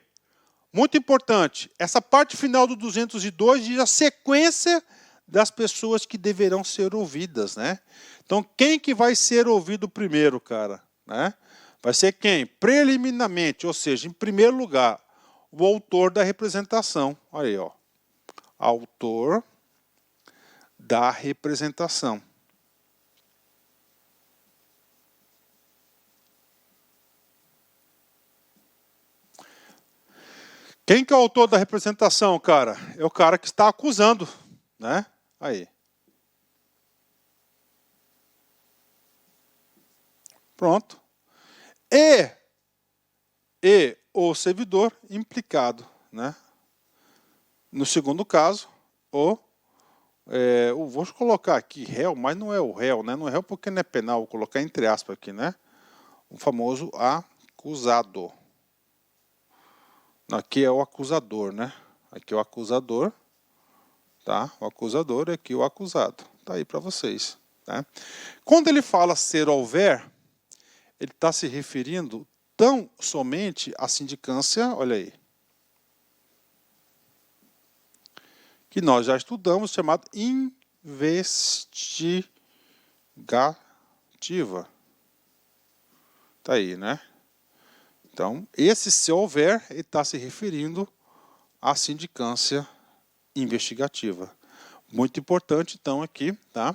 Muito importante, essa parte final do 202 diz a sequência das pessoas que deverão ser ouvidas, né? Então, quem que vai ser ouvido primeiro, cara? Né? Vai ser quem? Preliminarmente, ou seja, em primeiro lugar, o autor da representação. Olha aí, ó. Autor da representação. Quem que é o autor da representação, cara? É o cara que está acusando, né? Aí. Pronto. E o servidor implicado, né? No segundo caso, vou colocar aqui réu, mas não é o réu, né? Não é réu porque não é penal, vou colocar entre aspas aqui, né? O famoso acusado. Aqui é o acusador, né? Aqui é o acusador, tá? O acusador e aqui o acusado. Tá aí para vocês, tá? Quando ele fala ser houver, ele está se referindo tão somente à sindicância, olha aí, que nós já estudamos, chamado investigativa. Tá aí, né? Então, esse se houver, ele está se referindo à sindicância investigativa. Muito importante, então, aqui, tá?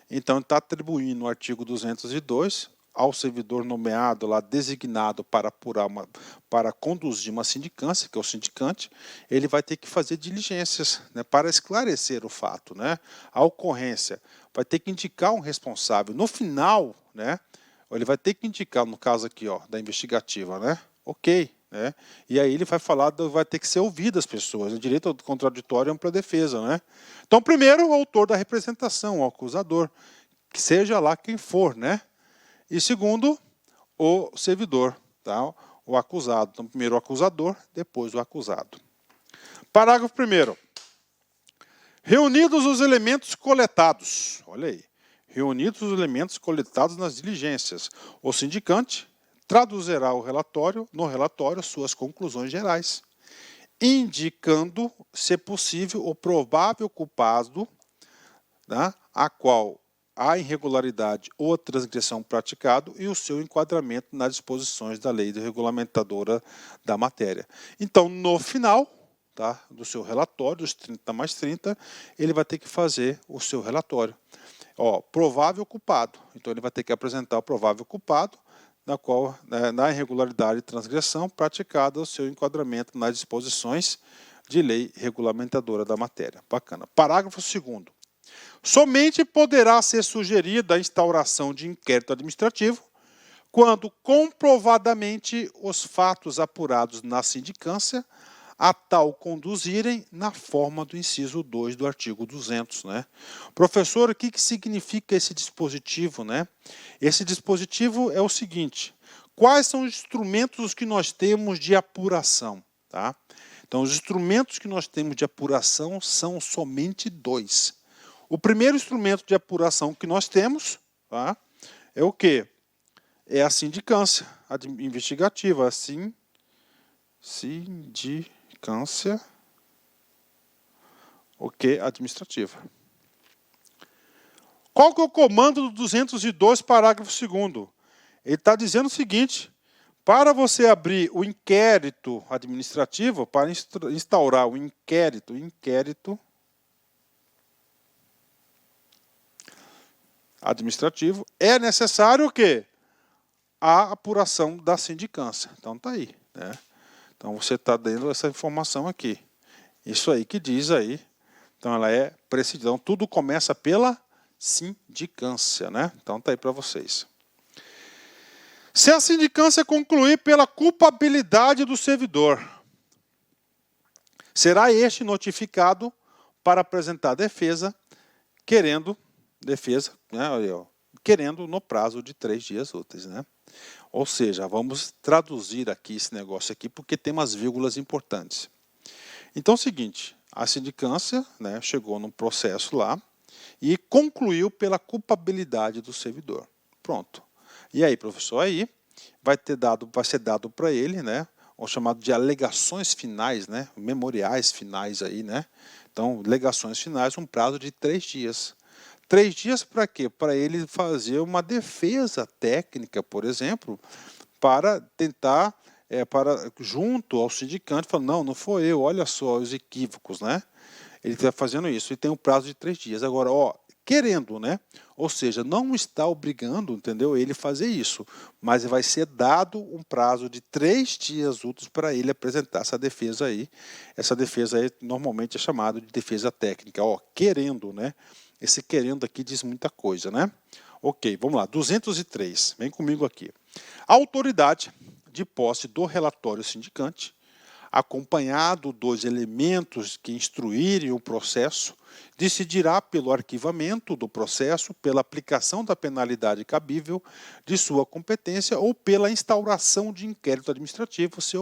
Então, está atribuindo o artigo 202 ao servidor nomeado lá, designado para apurar para conduzir uma sindicância, que é o sindicante, ele vai ter que fazer diligências, né, para esclarecer o fato, né? A ocorrência vai ter que indicar um responsável. No final, né, ele vai ter que indicar, no caso aqui, ó, da investigativa, né? Ok, né? E aí ele vai falar, vai ter que ser ouvido as pessoas. O direito ao contraditório é ampla defesa, né? Então, primeiro, o autor da representação, o acusador, que seja lá quem for, né? E segundo, o servidor, tá? O acusado. Então, primeiro o acusador, depois o acusado. Parágrafo 1º. Reunidos os elementos coletados, olha aí, reunidos os elementos coletados nas diligências, o sindicante traduzirá no relatório suas conclusões gerais, indicando, se possível, o provável culpado, né, a qual a irregularidade ou transgressão praticado e o seu enquadramento nas disposições da lei regulamentadora da matéria. Então, no final, tá, do seu relatório, dos 30 mais 30, ele vai ter que fazer o seu relatório. Ó, provável culpado. Então, ele vai ter que apresentar o provável culpado, na qual, né, na irregularidade e transgressão praticada, o seu enquadramento nas disposições de lei regulamentadora da matéria. Bacana. Parágrafo 2º. Somente poderá ser sugerida a instauração de inquérito administrativo quando comprovadamente os fatos apurados na sindicância a tal conduzirem na forma do inciso 2 do artigo 200. Né? Professor, o que significa esse dispositivo? Né? Esse dispositivo é o seguinte: quais são os instrumentos que nós temos de apuração? Tá? Então, os instrumentos que nós temos de apuração são somente 2. O primeiro instrumento de apuração que nós temos, tá, é o quê? É a sindicância investigativa, sindicância, administrativa. Qual que é o comando do 202, parágrafo 2º? Ele está dizendo o seguinte: para você abrir o inquérito administrativo, para instaurar o inquérito administrativo, é necessário o quê? A apuração da sindicância. Então tá aí, né? Então você está dando essa informação aqui. Isso aí que diz aí. Então ela é precisão. Tudo começa pela sindicância, né? Então tá aí para vocês. Se a sindicância concluir pela culpabilidade do servidor, será este notificado para apresentar defesa, querendo no prazo de 3 dias úteis, né? Ou seja, vamos traduzir aqui esse negócio aqui, porque tem umas vírgulas importantes. Então é o seguinte, a sindicância, né, chegou num processo lá e concluiu pela culpabilidade do servidor. Pronto. E aí, professor, aí vai ser dado para ele, né, o chamado de alegações finais, né, memoriais finais aí, né? Então, alegações finais, um prazo de 3 dias. 3 dias para quê? Para ele fazer uma defesa técnica, por exemplo, para tentar, junto ao sindicante, falar, não foi eu, olha só os equívocos, né? Ele está fazendo isso e tem um prazo de 3 dias. Agora, querendo, né? Ou seja, não está obrigando, entendeu? Ele fazer isso, mas vai ser dado um prazo de 3 dias úteis para ele apresentar essa defesa aí. Essa defesa aí normalmente é chamada de defesa técnica, querendo, né? Esse querendo aqui diz muita coisa, né? Ok, vamos lá, 203, vem comigo aqui. A autoridade de posse do relatório sindicante, acompanhado dos elementos que instruírem o processo, decidirá pelo arquivamento do processo, pela aplicação da penalidade cabível de sua competência ou pela instauração de inquérito administrativo, se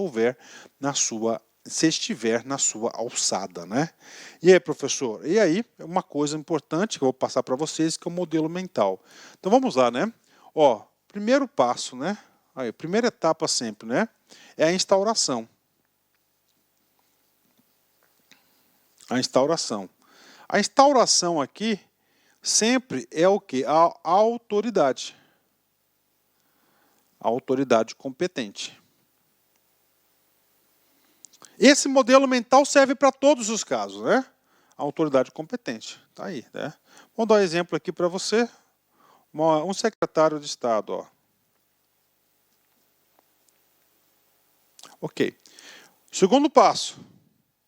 estiver na sua alçada, né? E aí, professor? E aí, uma coisa importante que eu vou passar para vocês, que é o modelo mental. Então, vamos lá, né? Primeiro passo, né? Aí, primeira etapa sempre, né? É a instauração. A instauração. A instauração aqui sempre é o quê? A autoridade. A autoridade competente. Esse modelo mental serve para todos os casos, né? A autoridade competente. Está aí, né? Vou dar um exemplo aqui para você. Um secretário de Estado, Ok. Segundo passo,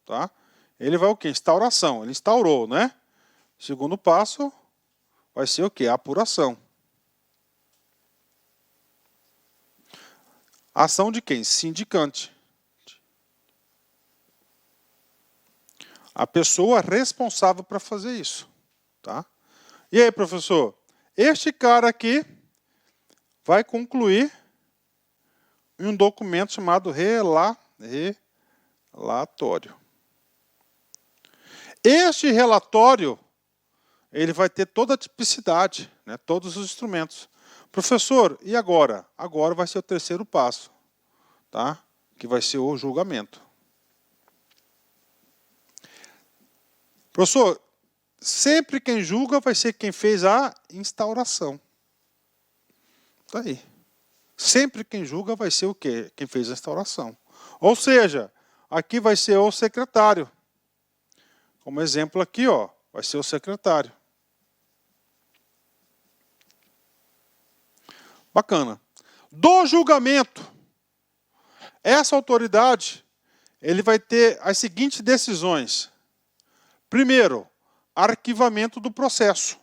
tá? Ele vai o quê? Instauração. Ele instaurou, né? Segundo passo vai ser o quê? Apuração. Ação de quem? Sindicante. A pessoa responsável para fazer isso, tá? E aí, professor? Este cara aqui vai concluir em um documento chamado relatório. Este relatório, ele vai ter toda a tipicidade, né, todos os instrumentos. Professor, e agora? Agora vai ser o terceiro passo, tá? Que vai ser o julgamento. Professor, sempre quem julga vai ser quem fez a instauração. Está aí. Sempre quem julga vai ser o quê? Quem fez a instauração. Ou seja, aqui vai ser o secretário. Como exemplo aqui, vai ser o secretário. Bacana. Do julgamento, essa autoridade, ele vai ter as seguintes decisões. Primeiro, arquivamento do processo.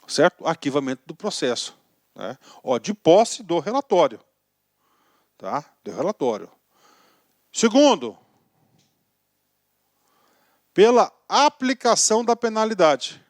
Certo? Arquivamento do processo. Né? De posse do relatório. Tá? Do relatório. Segundo, pela aplicação da penalidade.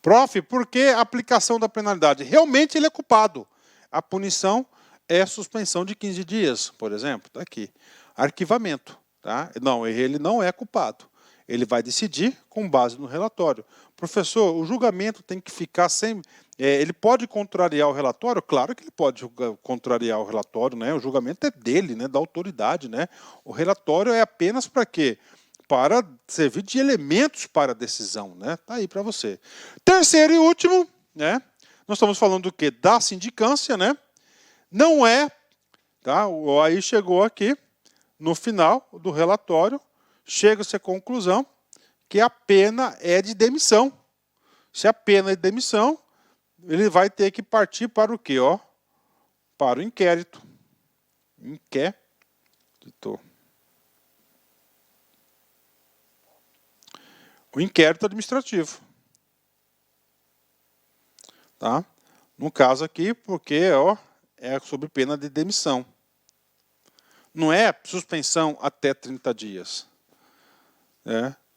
Prof, por que a aplicação da penalidade? Realmente ele é culpado. A punição é suspensão de 15 dias, por exemplo. Está aqui. Arquivamento. Tá? Não, ele não é culpado. Ele vai decidir com base no relatório. Professor, o julgamento tem que ficar sem... ele pode contrariar o relatório? Claro que ele pode contrariar o relatório, né? O julgamento é dele, né? Da autoridade, né? O relatório é apenas para quê? Para servir de elementos para a decisão, né? Tá aí para você. Terceiro e último, né? Nós estamos falando do quê? Da sindicância, né? Não é, tá? Aí chegou aqui, no final do relatório, chega-se à conclusão que a pena é de demissão. Se a pena é de demissão, ele vai ter que partir para o quê? Para o inquérito. O inquérito administrativo. Tá? No caso aqui, porque é sob pena de demissão. Não é suspensão até 30 dias.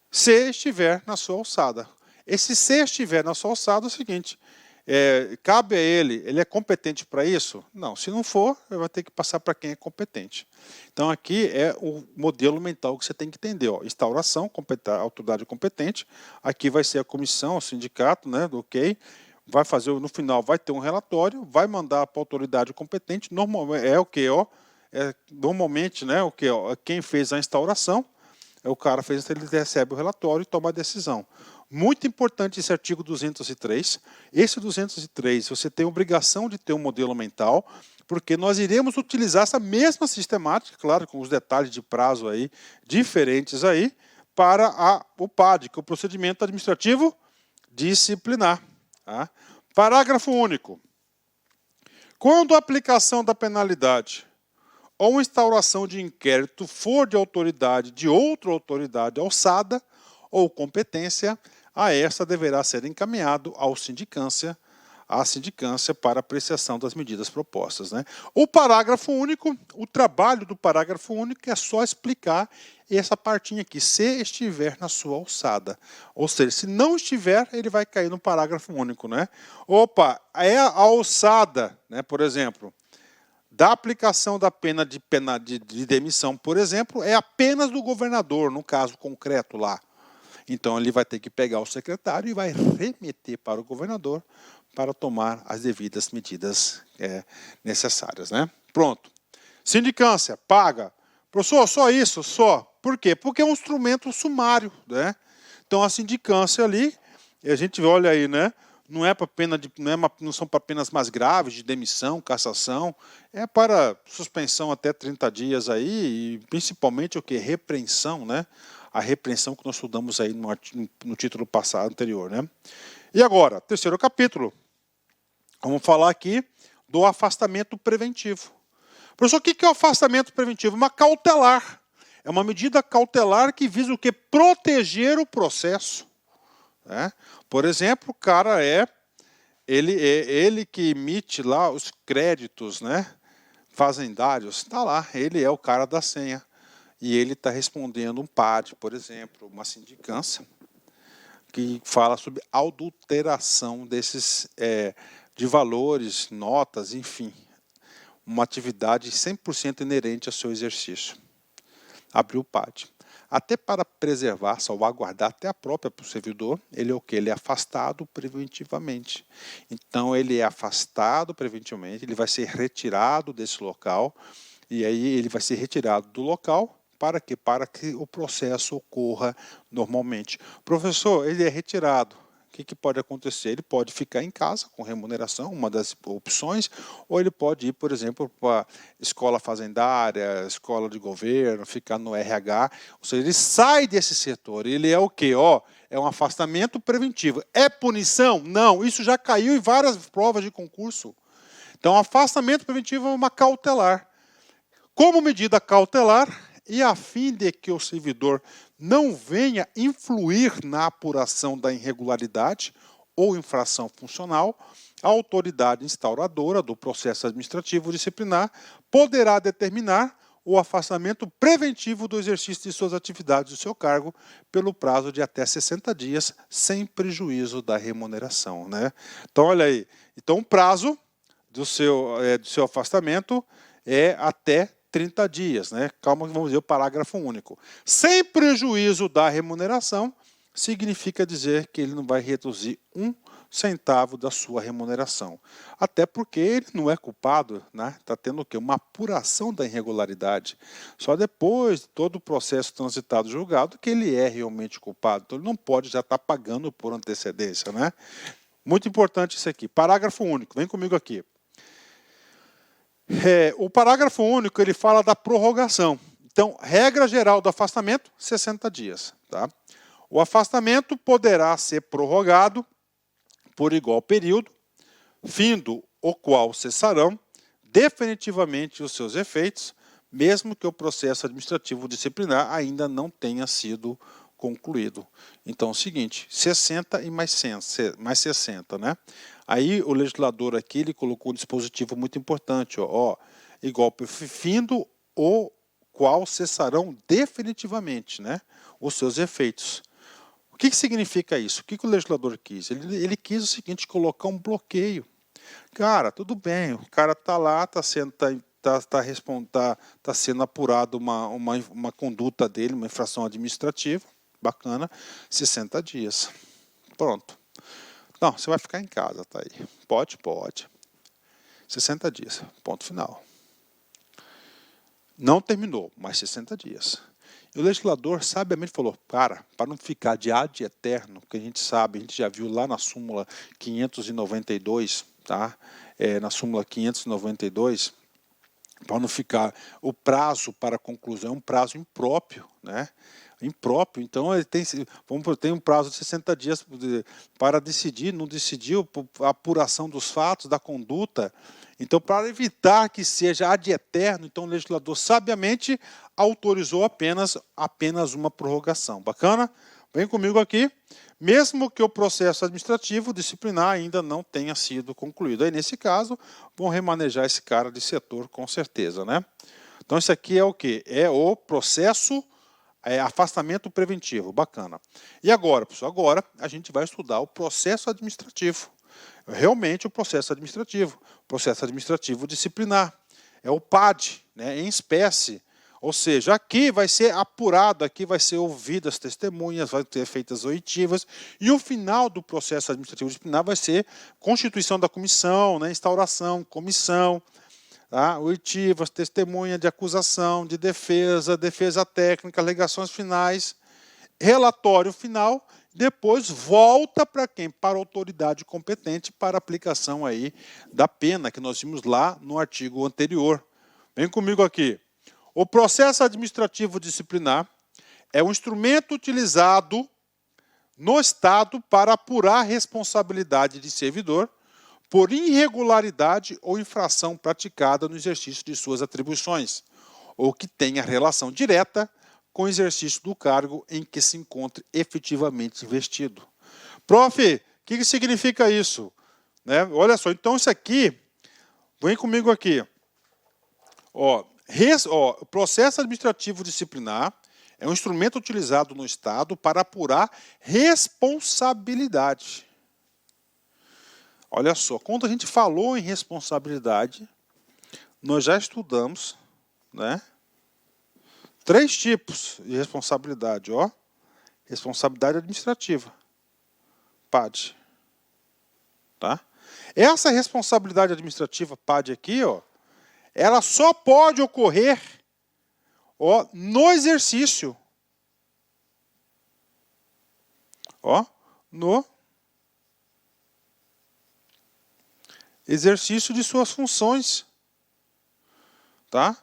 Se estiver na sua alçada. Esse se estiver na sua alçada é o seguinte, cabe a ele é competente para isso? Não, se não for, ele vai ter que passar para quem é competente. Então aqui é o modelo mental que você tem que entender. Instauração, autoridade competente, aqui vai ser a comissão, o sindicato, né, do OK. vai fazer, no final vai ter um relatório, vai mandar para a autoridade competente, normalmente é o que, ó, normalmente, né, o que, ó, quem fez a instauração, o cara fez, ele recebe o relatório e toma a decisão. Muito importante esse artigo 203. Esse 203, você tem obrigação de ter um modelo mental, porque nós iremos utilizar essa mesma sistemática, claro, com os detalhes de prazo aí diferentes aí, para o PAD, que é o procedimento administrativo disciplinar. Tá? Parágrafo único. Quando a aplicação da penalidade ou instauração de inquérito for de autoridade de outra autoridade alçada ou competência, a esta deverá ser encaminhado à sindicância para apreciação das medidas propostas. Né? O parágrafo único, o trabalho do parágrafo único é só explicar essa partinha aqui, se estiver na sua alçada. Ou seja, se não estiver, ele vai cair no parágrafo único. Né? Opa, é a alçada, né, por exemplo, da aplicação da pena de demissão, por exemplo, é apenas do governador, no caso concreto lá. Então, ele vai ter que pegar o secretário e vai remeter para o governador para tomar as devidas medidas necessárias. Né? Pronto. Sindicância, paga. Professor, só isso? Só. Por quê? Porque é um instrumento sumário. Né? Então, a sindicância ali, a gente olha aí, né? Não é para pena não são para penas mais graves de demissão, cassação, é para suspensão até 30 dias aí, e principalmente o que? Repreensão, né? A repreensão que nós estudamos aí no título passado, anterior, né? E agora, terceiro capítulo. Vamos falar aqui do afastamento preventivo. Professor, o que é o afastamento preventivo? Uma cautelar. É uma medida cautelar que visa o quê? Proteger o processo. Né? Por exemplo, o cara ele que emite lá os créditos, né, fazendários, está lá, ele é o cara da senha. E ele está respondendo um PAD, por exemplo, uma sindicância, que fala sobre adulteração desses, de valores, notas, enfim. Uma atividade 100% inerente ao seu exercício. Abriu o PAD. Até para preservar, salvaguardar até a própria para o servidor, ele é o que? Ele é afastado preventivamente. Então, ele é afastado preventivamente, ele vai ser retirado desse local, e aí ele vai ser retirado do local, para quê? Para que o processo ocorra normalmente. Professor, ele é retirado. O que pode acontecer? Ele pode ficar em casa com remuneração, uma das opções, ou ele pode ir, por exemplo, para escola fazendária, escola de governo, ficar no RH. Ou seja, ele sai desse setor. Ele é o quê? É um afastamento preventivo. É punição? Não. Isso já caiu em várias provas de concurso. Então, afastamento preventivo é uma cautelar. Como medida cautelar, e a fim de que o servidor não venha influir na apuração da irregularidade ou infração funcional, a autoridade instauradora do processo administrativo disciplinar poderá determinar o afastamento preventivo do exercício de suas atividades do seu cargo pelo prazo de até 60 dias, sem prejuízo da remuneração. Né? Então, olha aí. Então, o prazo do seu afastamento é até 30 dias, né? Calma que vamos ver o parágrafo único. Sem prejuízo da remuneração, significa dizer que ele não vai reduzir 1 centavo da sua remuneração. Até porque ele não é culpado, né? Está tendo o quê? Uma apuração da irregularidade. Só depois de todo o processo transitado julgado que ele é realmente culpado. Então ele não pode já estar pagando por antecedência, né? Muito importante isso aqui. Parágrafo único, vem comigo aqui. O parágrafo único ele fala da prorrogação. Então, regra geral do afastamento, 60 dias. Tá? O afastamento poderá ser prorrogado por igual período, findo o qual cessarão definitivamente os seus efeitos, mesmo que o processo administrativo disciplinar ainda não tenha sido concluído. Então, é o seguinte, 60 e mais 60, né? Aí o legislador aqui ele colocou um dispositivo muito importante, igual findo o qual cessarão definitivamente, né, os seus efeitos. O que significa isso? O que o legislador quis? Ele quis o seguinte, colocar um bloqueio. Cara, tudo bem, o cara está lá, está sendo apurado uma conduta dele, uma infração administrativa, bacana, 60 dias. Pronto. Não, você vai ficar em casa, tá aí. Pode, pode. 60 dias, ponto final. Não terminou, mas 60 dias. E o legislador sabiamente falou, para não ficar de ad eterno, que a gente sabe, a gente já viu lá na súmula 592, tá? Na súmula 592, para não ficar, o prazo para a conclusão é um prazo impróprio, né? Impróprio, então ele tem um prazo de 60 dias para decidir, não decidiu, a apuração dos fatos, da conduta. Então, para evitar que seja ad eterno, então o legislador sabiamente autorizou apenas uma prorrogação. Bacana? Vem comigo aqui. Mesmo que o processo administrativo disciplinar ainda não tenha sido concluído. Aí, nesse caso, vão remanejar esse cara de setor com certeza, né? Então, isso aqui é o quê? É o processo afastamento preventivo. Bacana. E agora, pessoal? Agora a gente vai estudar o processo administrativo. Realmente o processo administrativo disciplinar. É o PAD, né, em espécie. Ou seja, aqui vai ser apurado, aqui vai ser ouvidas testemunhas, vai ter feitas oitivas, e o final do processo administrativo disciplinar vai ser constituição da comissão, né, instauração, comissão, tá, oitivas, testemunha de acusação, de defesa, defesa técnica, alegações finais, relatório final. Depois volta para quem? Para a autoridade competente para aplicação aí da pena que nós vimos lá no artigo anterior. Vem comigo aqui. O processo administrativo disciplinar é um instrumento utilizado no Estado para apurar a responsabilidade de servidor por irregularidade ou infração praticada no exercício de suas atribuições, ou que tenha relação direta com o exercício do cargo em que se encontre efetivamente investido. Prof, o que significa isso? Né? Olha só, então isso aqui, vem comigo aqui. O processo administrativo disciplinar é um instrumento utilizado no Estado para apurar responsabilidade. Olha só, quando a gente falou em responsabilidade, nós já estudamos, né? 3 tipos de responsabilidade, ó. Responsabilidade administrativa, PAD, tá? Essa responsabilidade administrativa PAD aqui, ó, ela só pode ocorrer, ó, no exercício, ó, no exercício de suas funções, tá?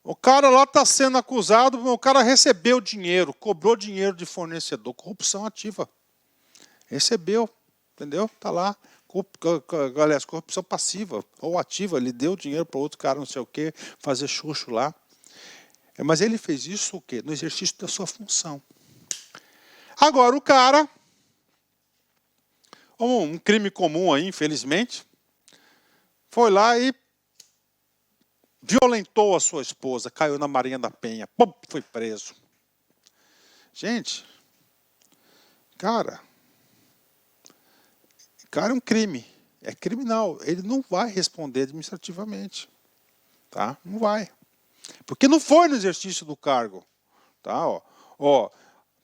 O cara lá está sendo acusado, o cara recebeu dinheiro, cobrou dinheiro de fornecedor, corrupção ativa. Recebeu, entendeu? Está lá. Aliás, corrupção passiva ou ativa, ele deu dinheiro para outro cara, não sei o quê, fazer xuxo lá. Mas ele fez isso o quê? No exercício da sua função. Agora, o cara, um crime comum aí, infelizmente, foi lá e violentou a sua esposa, caiu na Marinha da Penha, pum, foi preso. Gente, cara é um crime, é criminal, ele não vai responder administrativamente, tá? Não vai, porque não foi no exercício do cargo, tá?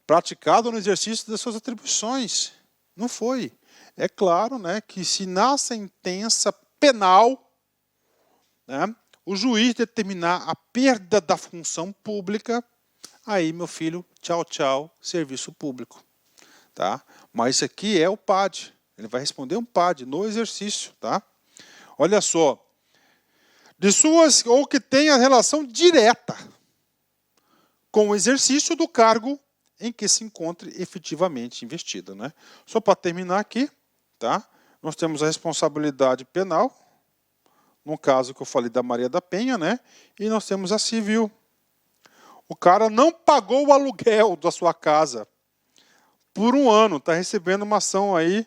Praticado no exercício das suas atribuições, não foi. É claro, né, que se na sentença penal, né, o juiz determinar a perda da função pública, aí, meu filho, tchau, tchau, serviço público. Tá? Mas isso aqui é o PAD. Ele vai responder um PAD no exercício. Tá? Olha só. De suas, ou que tenha relação direta com o exercício do cargo em que se encontre efetivamente investido. Né? Só para terminar aqui, tá? Nós temos a responsabilidade penal, no caso que eu falei da Maria da Penha, né? E nós temos a civil. O cara não pagou o aluguel da sua casa por 1 ano, está recebendo uma ação aí,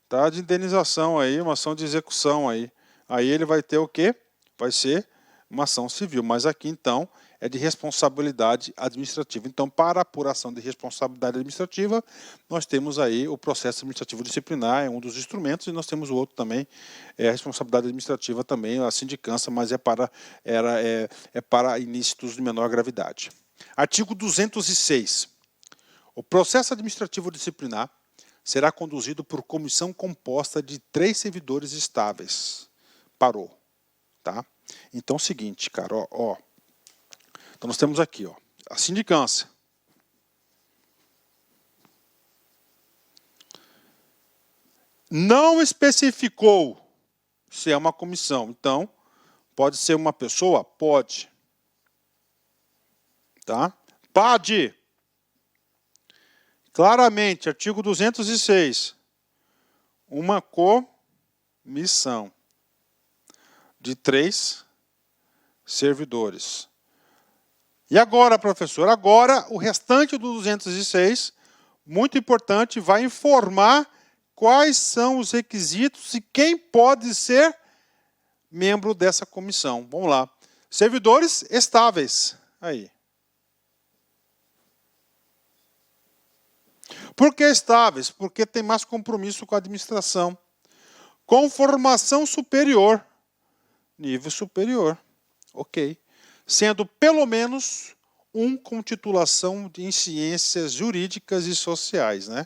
tá, de indenização aí, uma ação de execução aí. Aí ele vai ter o quê? Vai ser uma ação civil, mas aqui então é de responsabilidade administrativa. Então, para a apuração de responsabilidade administrativa, nós temos aí o processo administrativo disciplinar, é um dos instrumentos, e nós temos o outro também, a responsabilidade administrativa também, a sindicância, mas é para ilícitos de menor gravidade. Artigo 206. O processo administrativo disciplinar será conduzido por comissão composta de 3 servidores estáveis. Parou. Tá? Então é o seguinte, cara, ó. Então nós temos aqui, ó, a sindicância. Não especificou se é uma comissão. Então, pode ser uma pessoa? Pode. Tá? PAD. Claramente, artigo 206. Uma comissão de 3 servidores. E agora, professor? Agora, o restante do 206, muito importante, vai informar quais são os requisitos e quem pode ser membro dessa comissão. Vamos lá. Servidores estáveis. Aí. Por que estáveis? Porque tem mais compromisso com a administração. Com formação superior. Nível superior. Ok. Sendo pelo menos um com titulação em ciências jurídicas e sociais, né?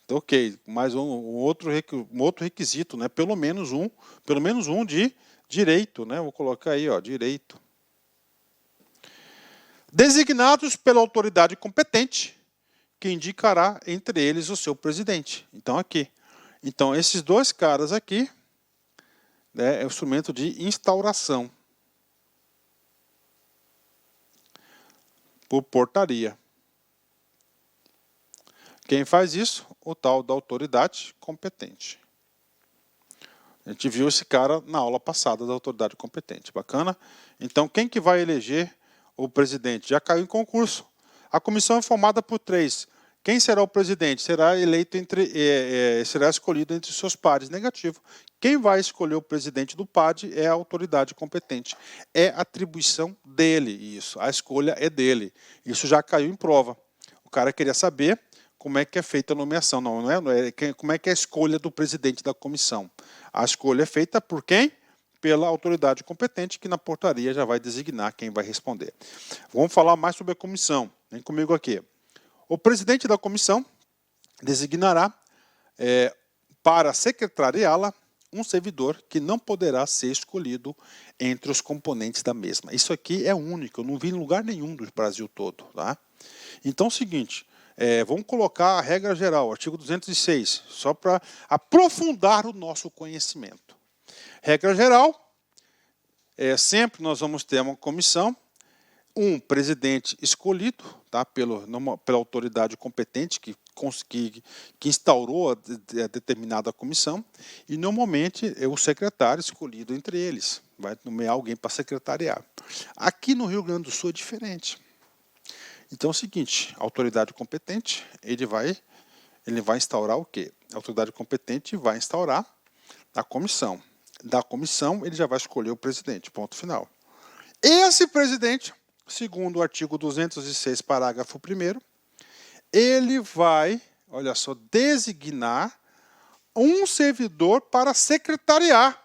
Então, ok, mais um outro requisito, né? Pelo menos um de direito, né? Vou colocar aí, ó, direito. Designados pela autoridade competente, que indicará entre eles o seu presidente. Então, aqui. Então, esses 2 caras aqui, né, é o instrumento de instauração. Por portaria. Quem faz isso? O tal da autoridade competente. A gente viu esse cara na aula passada da autoridade competente. Bacana? Então, quem que vai eleger o presidente? Já caiu em concurso. A comissão é formada por 3. Quem será o presidente? Será eleito será escolhido entre seus pares. Negativo. Quem vai escolher o presidente do PAD é a autoridade competente. É atribuição dele isso. A escolha é dele. Isso já caiu em prova. O cara queria saber como é que é feita a nomeação. Não é como é que é a escolha do presidente da comissão. A escolha é feita por quem? Pela autoridade competente, que na portaria já vai designar quem vai responder. Vamos falar mais sobre a comissão. Vem comigo aqui. O presidente da comissão designará para secretariá-la um servidor que não poderá ser escolhido entre os componentes da mesma. Isso aqui é único, eu não vi em lugar nenhum do Brasil todo. Tá? Então é o seguinte, vamos colocar a regra geral, artigo 206, só para aprofundar o nosso conhecimento. Regra geral, sempre nós vamos ter uma comissão, um presidente escolhido, tá, pela autoridade competente que instaurou a determinada comissão, e normalmente é o secretário escolhido entre eles, vai nomear alguém para secretariar. Aqui no Rio Grande do Sul é diferente. Então é o seguinte, a autoridade competente, ele vai instaurar o quê? A autoridade competente vai instaurar a comissão. Da comissão, ele já vai escolher o presidente, ponto final. Esse presidente, segundo o artigo 206, parágrafo 1º, ele vai, olha só, designar um servidor para secretariar.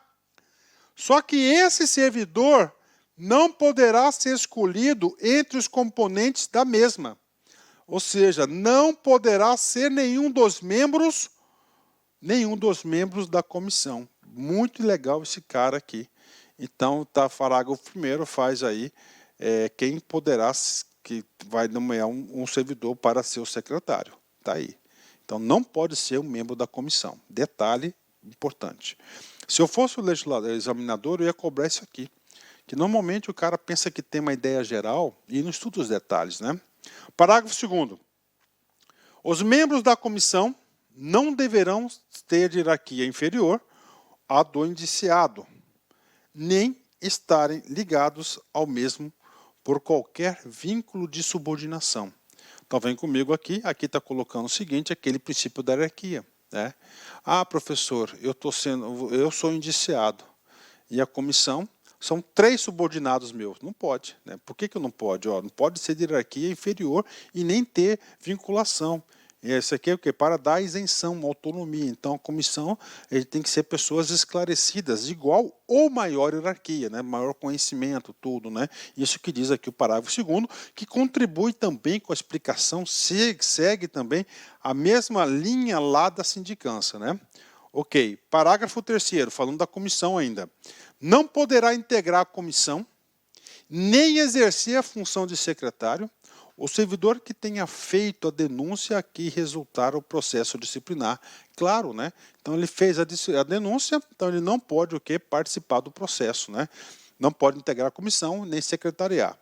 Só que esse servidor não poderá ser escolhido entre os componentes da mesma. Ou seja, não poderá ser nenhum dos membros da comissão. Muito legal esse cara aqui. Então, tá, parágrafo 1º faz aí quem poderá, que vai nomear um servidor para ser o secretário. Tá aí. Então, não pode ser um membro da comissão. Detalhe importante. Se eu fosse o legislador, examinador, eu ia cobrar isso aqui. Que normalmente o cara pensa que tem uma ideia geral e não estuda os detalhes, né? Parágrafo 2º. Os membros da comissão não deverão ter hierarquia inferior à do indiciado, nem estarem ligados ao mesmo por qualquer vínculo de subordinação. Então, vem comigo aqui está colocando o seguinte, aquele princípio da hierarquia. Né? Ah, professor, eu sou indiciado, e a comissão são 3 subordinados meus. Não pode. Né? Por que não pode? Não pode ser de hierarquia inferior e nem ter vinculação. E isso aqui é o quê? Para dar isenção, autonomia. Então, a comissão ele tem que ser pessoas esclarecidas, de igual ou maior hierarquia, né? Maior conhecimento, tudo, né? Isso que diz aqui o parágrafo 2º, que contribui também com a explicação, segue também a mesma linha lá da sindicância, né? Ok, parágrafo 3º, falando da comissão ainda. Não poderá integrar a comissão, nem exercer a função de secretário, o servidor que tenha feito a denúncia a que resultar o processo disciplinar. Claro, né? Então ele fez a denúncia, então ele não pode o quê? Participar do processo, né? Não pode integrar a comissão, nem secretariar.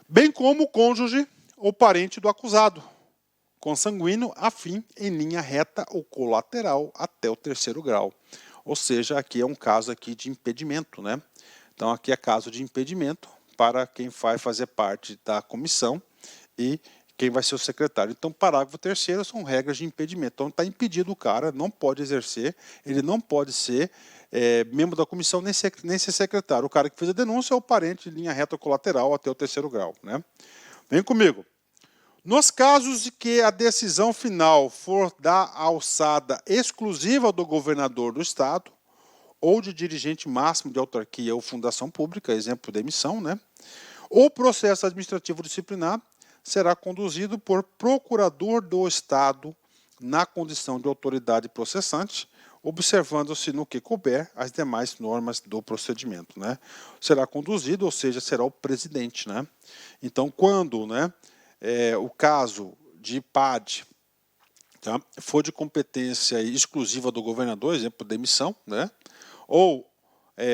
Bem como o cônjuge ou parente do acusado, consanguíneo, afim, em linha reta ou colateral até o 3º grau. Ou seja, aqui é um caso aqui de impedimento, né? Então aqui é caso de impedimento para quem vai fazer parte da comissão e quem vai ser o secretário. Então, parágrafo 3º são regras de impedimento. Então, está impedido o cara, não pode exercer, ele não pode ser membro da comissão, nem ser secretário. O cara que fez a denúncia é o parente de linha reta ou colateral até o 3º grau, né? Vem comigo. Nos casos de que a decisão final for da alçada exclusiva do governador do estado, ou de dirigente máximo de autarquia ou fundação pública, exemplo de emissão, né? O processo administrativo disciplinar será conduzido por procurador do Estado na condição de autoridade processante, observando-se no que couber as demais normas do procedimento, né? Será conduzido, ou seja, será o presidente, né? Então, quando, né, o caso de PAD, tá, for de competência exclusiva do governador, exemplo de emissão, né? Ou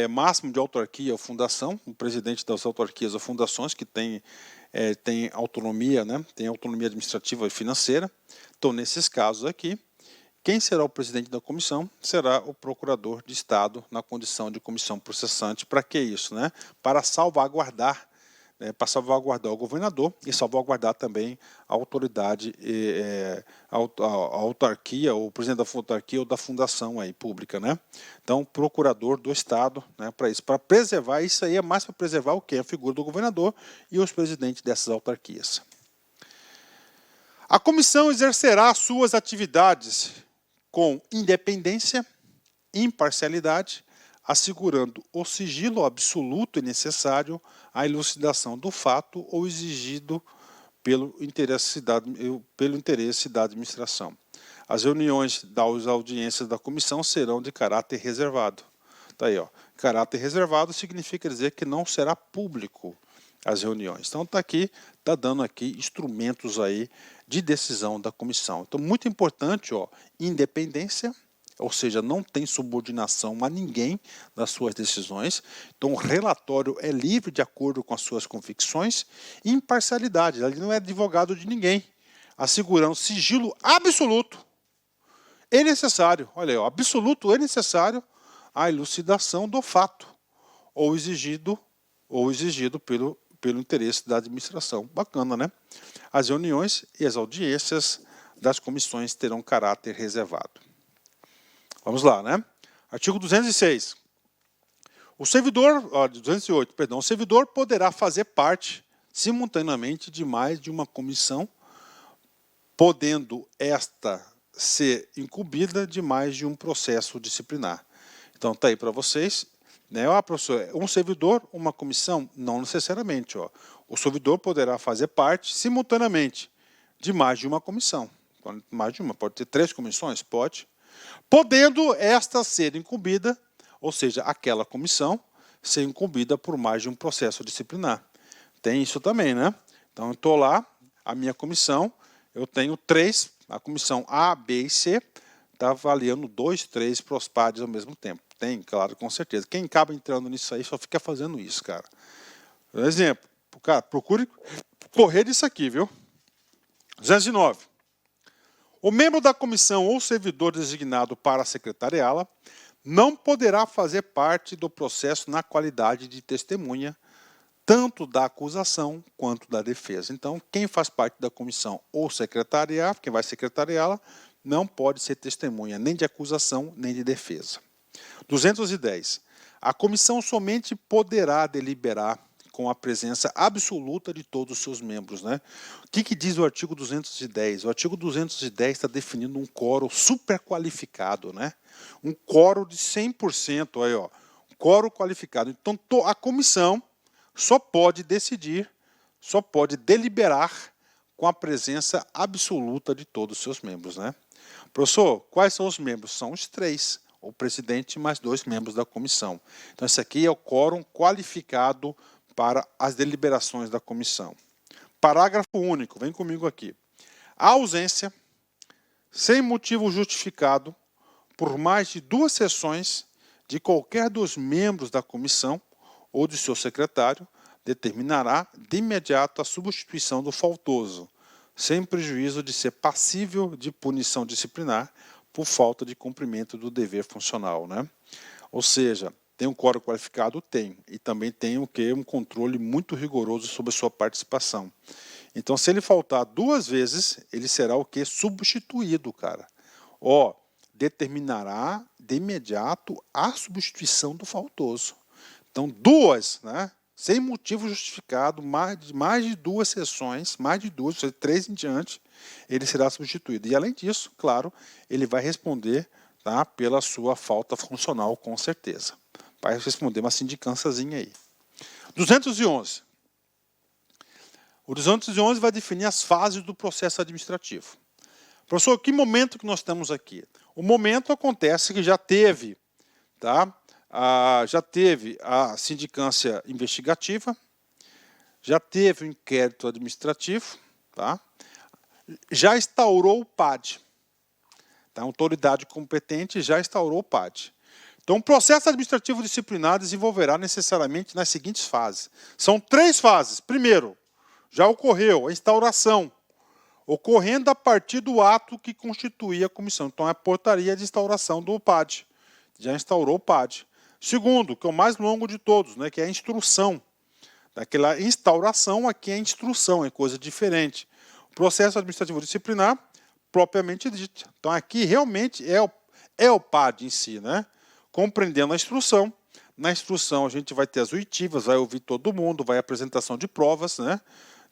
máximo de autarquia ou fundação, o presidente das autarquias ou fundações que tem autonomia, né? Tem autonomia administrativa e financeira. Então, nesses casos aqui, quem será o presidente da comissão será o procurador de Estado na condição de comissão processante. Para que isso? Né? Para salvaguardar o governador e salvaguardar também a autoridade, a autarquia, ou o presidente da autarquia ou da fundação aí, pública, né? Então, procurador do Estado, né, para isso. Para preservar, isso aí é mais para preservar o quê? A figura do governador e os presidentes dessas autarquias. A comissão exercerá suas atividades com independência, imparcialidade, assegurando o sigilo absoluto e necessário à elucidação do fato ou exigido pelo interesse da administração. As reuniões das audiências da comissão serão de caráter reservado. Tá aí, ó. Caráter reservado significa dizer que não será público as reuniões. Então está aqui, está dando aqui instrumentos aí de decisão da comissão. Então muito importante, ó, independência, ou seja, não tem subordinação a ninguém das suas decisões. Então o relatório é livre de acordo com as suas convicções e imparcialidade, ele não é advogado de ninguém, assegurando sigilo absoluto e necessário, olha aí, ó, absoluto e necessário à elucidação do fato ou exigido pelo interesse da administração. Bacana, né? As reuniões e as audiências das comissões terão caráter reservado. Vamos lá, né? Artigo 206. O servidor poderá fazer parte simultaneamente de mais de uma comissão, podendo esta ser incumbida de mais de um processo disciplinar. Então tá aí para vocês, né? Professor, um servidor, uma comissão? Não necessariamente, ó. O servidor poderá fazer parte simultaneamente de mais de uma comissão. Mais de uma, pode ter 3 comissões? Pode. Podendo esta ser incumbida, ou seja, aquela comissão, ser incumbida por mais de um processo disciplinar. Tem isso também, né? Então, eu estou lá, a minha comissão, eu tenho 3, a comissão A, B e C, está avaliando 2, 3 PROSPADs ao mesmo tempo. Tem, claro, com certeza. Quem acaba entrando nisso aí só fica fazendo isso, cara. Por exemplo, cara, procure correr disso aqui, viu? 209. O membro da comissão ou servidor designado para secretariá-la não poderá fazer parte do processo na qualidade de testemunha, tanto da acusação quanto da defesa. Então, quem faz parte da comissão ou secretariar, quem vai secretariá-la, não pode ser testemunha nem de acusação nem de defesa. 210. A comissão somente poderá deliberar com a presença absoluta de todos os seus membros, né? O que diz o artigo 210? O artigo 210 está definindo um quórum superqualificado, né? Um quórum de 100%, aí, ó, quórum qualificado. Então, a comissão só pode decidir, só pode deliberar com a presença absoluta de todos os seus membros, né? Professor, quais são os membros? São os 3, o presidente mais 2 membros da comissão. Então, esse aqui é o quórum qualificado para as deliberações da comissão. Parágrafo único, vem comigo aqui. A ausência, sem motivo justificado, por mais de 2 sessões de qualquer dos membros da comissão ou de seu secretário, determinará de imediato a substituição do faltoso, sem prejuízo de ser passível de punição disciplinar por falta de cumprimento do dever funcional, né? Ou seja, tem um quórum qualificado? Tem. E também tem o quê? Um controle muito rigoroso sobre a sua participação. Então, se ele faltar 2 vezes, ele será o quê? Substituído, cara. Ó, determinará de imediato a substituição do faltoso. Então, 2, né? Sem motivo justificado, mais de 2 sessões, mais de 2, ou seja, 3 em diante, ele será substituído. E, além disso, claro, ele vai responder, tá, pela sua falta funcional, com certeza. Vai responder uma sindicânciazinha aí. 211. O 211 vai definir as fases do processo administrativo. Professor, que momento que nós estamos aqui? O momento acontece que já teve, tá? Já teve a sindicância investigativa, já teve o inquérito administrativo, tá? Já instaurou o PAD. Tá? A autoridade competente já instaurou o PAD. Então, o processo administrativo disciplinar desenvolverá necessariamente nas seguintes fases. São 3 fases. Primeiro, já ocorreu a instauração, ocorrendo a partir do ato que constituía a comissão. Então, é a portaria de instauração do PAD. Já instaurou o PAD. Segundo, que é o mais longo de todos, né, que é a instrução. Daquela instauração, aqui é a instrução, é coisa diferente. O processo administrativo disciplinar, propriamente dito. Então, aqui realmente é o PAD em si, né? Compreendendo a instrução. Na instrução, a gente vai ter as oitivas, vai ouvir todo mundo, vai a apresentação de provas, né?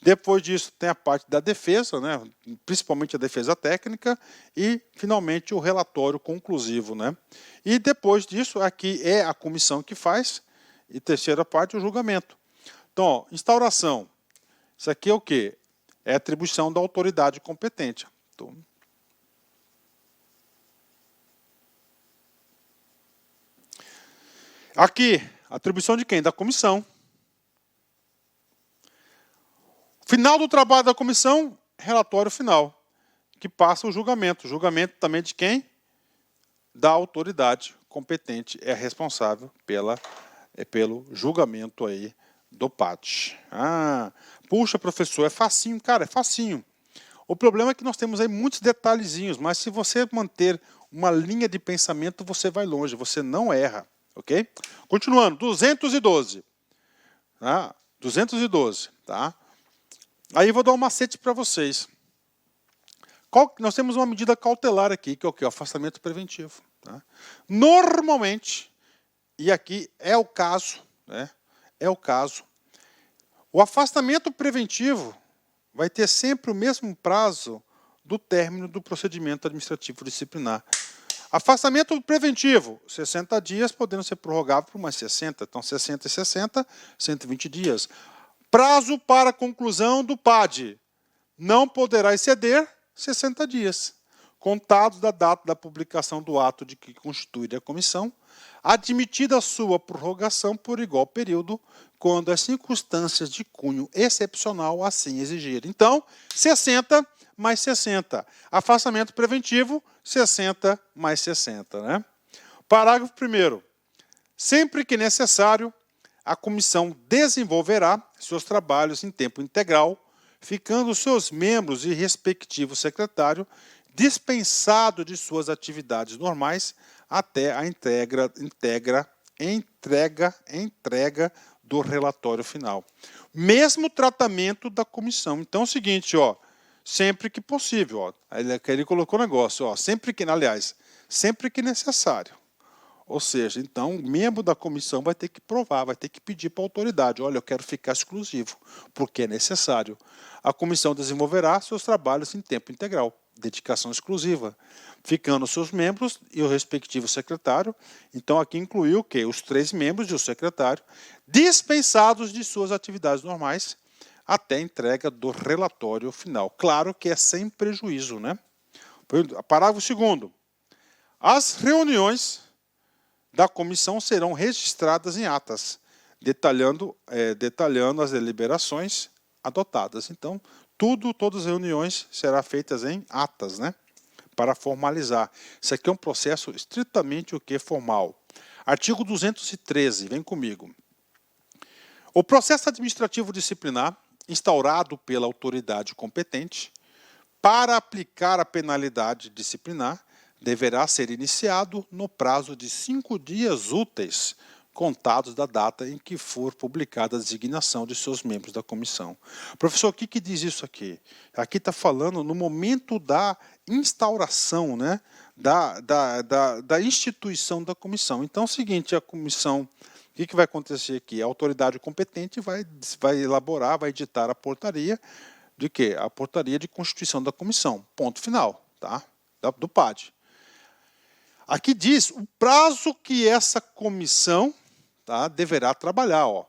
Depois disso, tem a parte da defesa, né? Principalmente a defesa técnica, e, finalmente, o relatório conclusivo, né? E depois disso, aqui é a comissão que faz, e terceira parte, o julgamento. Então, ó, instauração. Isso aqui é o quê? É a atribuição da autoridade competente. Então, aqui, atribuição de quem? Da comissão. Final do trabalho da comissão, relatório final, que passa o julgamento. Julgamento também de quem? Da autoridade competente, é responsável pelo julgamento aí do PAD. Puxa, professor, é facinho. Cara, é facinho. O problema é que nós temos aí muitos detalhezinhos, mas se você manter uma linha de pensamento, você vai longe, você não erra. Ok? Continuando, 212. Tá? 212, tá? Aí eu vou dar um macete para vocês. Nós temos uma medida cautelar aqui, que é o quê? O afastamento preventivo. Tá? Normalmente, e aqui é o caso, né? É o caso. O afastamento preventivo vai ter sempre o mesmo prazo do término do procedimento administrativo disciplinar. Afastamento preventivo, 60 dias, podendo ser prorrogável por mais 60. Então, 60 e 60, 120 dias. Prazo para conclusão do PAD. Não poderá exceder 60 dias. Contados da data da publicação do ato de que constitui a comissão, admitida a sua prorrogação por igual período, quando as circunstâncias de cunho excepcional assim exigirem. Então, 60 mais 60. Afastamento preventivo, 60 mais 60. Né? Parágrafo 1º. Sempre que necessário, a comissão desenvolverá seus trabalhos em tempo integral, ficando seus membros e respectivo secretário dispensado de suas atividades normais até a entrega do relatório final. Mesmo tratamento da comissão. Então é o seguinte, ó, sempre que possível, ó, ele colocou o negócio, ó, sempre que necessário. Ou seja, então, o membro da comissão vai ter que provar, vai ter que pedir para a autoridade, olha, eu quero ficar exclusivo, porque é necessário. A comissão desenvolverá seus trabalhos em tempo integral, dedicação exclusiva, ficando seus membros e o respectivo secretário. Então, aqui incluiu o quê? Os 3 membros e o secretário, dispensados de suas atividades normais, até a entrega do relatório final. Claro que é sem prejuízo, né? Parágrafo 2º. As reuniões da comissão serão registradas em atas, detalhando as deliberações adotadas. Então, todas as reuniões serão feitas em atas, né? Para formalizar. Isso aqui é um processo estritamente o que? Formal. Artigo 213, vem comigo. O processo administrativo disciplinar, instaurado pela autoridade competente, para aplicar a penalidade disciplinar, deverá ser iniciado no prazo de 5 dias úteis, contados da data em que for publicada a designação de seus membros da comissão. Professor, o que diz isso aqui? Aqui está falando no momento da instauração, né, da instituição da comissão. Então é o seguinte, a comissão, o que vai acontecer aqui? A autoridade competente vai elaborar, vai editar a portaria de quê? A portaria de constituição da comissão. Ponto final, tá? Do PAD. Aqui diz o prazo que essa comissão, tá, deverá trabalhar. Ó,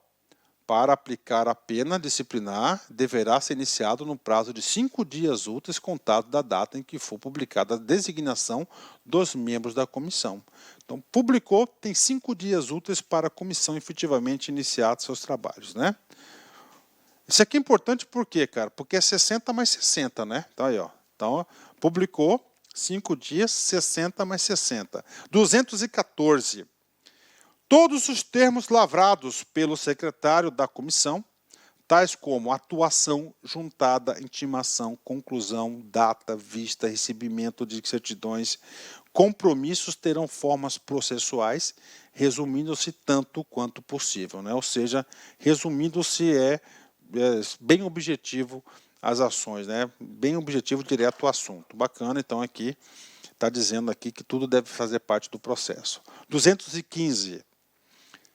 para aplicar a pena disciplinar, deverá ser iniciado no prazo de 5 dias úteis, contado da data em que for publicada a designação dos membros da comissão. Então, publicou, tem 5 dias úteis para a comissão efetivamente iniciar seus trabalhos, né? Isso aqui é importante por quê, cara? Porque é 60 mais 60, né? Então, aí, ó. Então, publicou 5 dias, 60 mais 60. 214. Todos os termos lavrados pelo secretário da comissão, tais como atuação, juntada, intimação, conclusão, data, vista, recebimento de certidões, compromissos, terão formas processuais, resumindo-se tanto quanto possível, né? Ou seja, resumindo-se bem objetivo as ações, né? Bem objetivo, direto ao assunto. Bacana, então aqui está dizendo aqui que tudo deve fazer parte do processo. 215.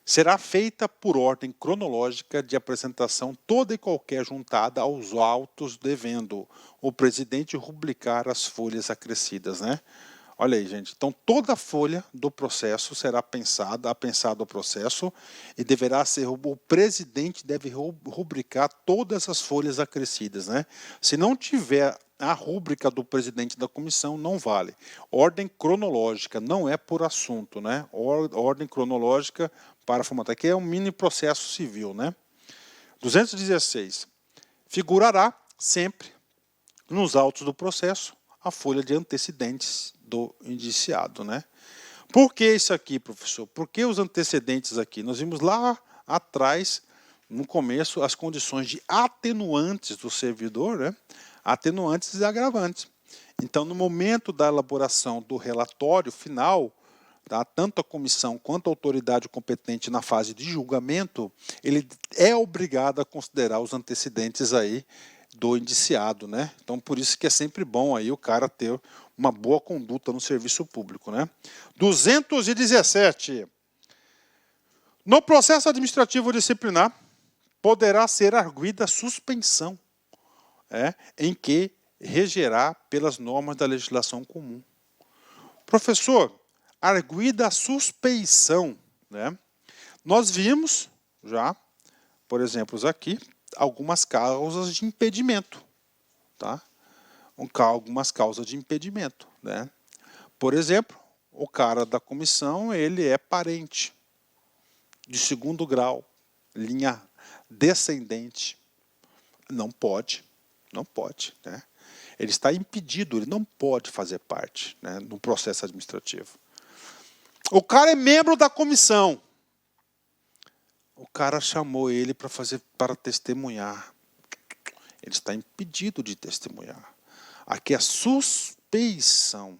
Será feita por ordem cronológica de apresentação toda e qualquer juntada aos autos, devendo o presidente rubricar as folhas acrescidas, né? Olha aí, gente. Então, toda a folha do processo será pensado o processo e deverá ser, o presidente deve rubricar todas as folhas acrescidas, né? Se não tiver a rúbrica do presidente da comissão, não vale. Ordem cronológica, não é por assunto, né? Ordem cronológica para formatar. Aqui é um mini processo civil, né? 216. Figurará sempre nos autos do processo a folha de antecedentes do indiciado, né? Por que isso aqui, professor? Por que os antecedentes aqui? Nós vimos lá atrás, no começo, as condições de atenuantes do servidor, né? Atenuantes e agravantes. Então, no momento da elaboração do relatório final, tá, tanto a comissão quanto a autoridade competente na fase de julgamento, ele é obrigado a considerar os antecedentes aí do indiciado, né? Então, por isso que é sempre bom aí o cara ter uma boa conduta no serviço público, né? 217. No processo administrativo disciplinar, poderá ser arguida suspensão, em que regerá pelas normas da legislação comum. Professor, arguida a suspeição, né? Nós vimos já, por exemplo, aqui, algumas causas de impedimento, tá? Algumas causas de impedimento, né? Por exemplo, o cara da comissão, ele é parente de 2º grau, linha descendente. Não pode, né? Ele está impedido, ele não pode fazer parte, né, no processo administrativo. O cara é membro da comissão. O cara chamou ele para testemunhar. Ele está impedido de testemunhar. Aqui é suspeição.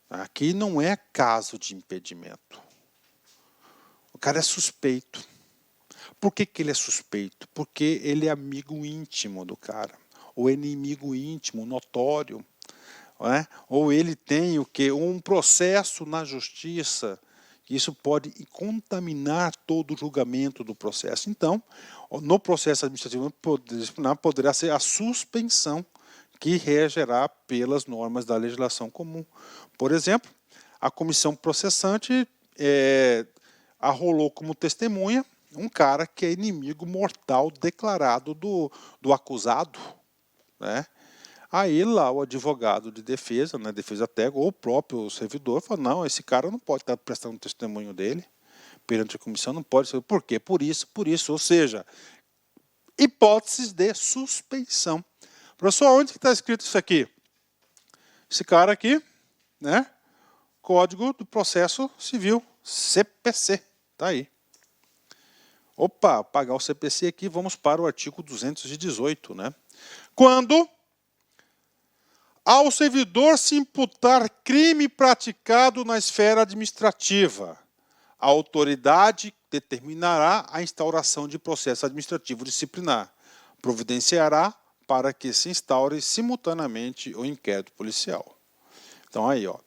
Aqui não é caso de impedimento. O cara é suspeito. Por que ele é suspeito? Porque ele é amigo íntimo do cara. Ou inimigo íntimo, notório. Ou ele tem o quê? Um processo na justiça Isso pode contaminar todo o julgamento do processo. Então, no processo administrativo disciplinar, poderá ser a suspensão que regerá pelas normas da legislação comum. Por exemplo, a comissão processante arrolou como testemunha um cara que é inimigo mortal declarado do acusado, né? Aí lá o advogado de defesa, né, defesa técnica, ou o próprio servidor, fala, não, esse cara não pode estar prestando testemunho dele perante a comissão, não pode ser. Por quê? Por isso. Ou seja, hipóteses de suspeição. Professor, onde está escrito isso aqui? Esse cara aqui, né? Código do Processo Civil, CPC, está aí. Opa, apagar o CPC aqui, vamos para o artigo 218, né? Quando ao servidor se imputar crime praticado na esfera administrativa, a autoridade determinará a instauração de processo administrativo disciplinar, providenciará para que se instaure simultaneamente o inquérito policial. Então aí, ó,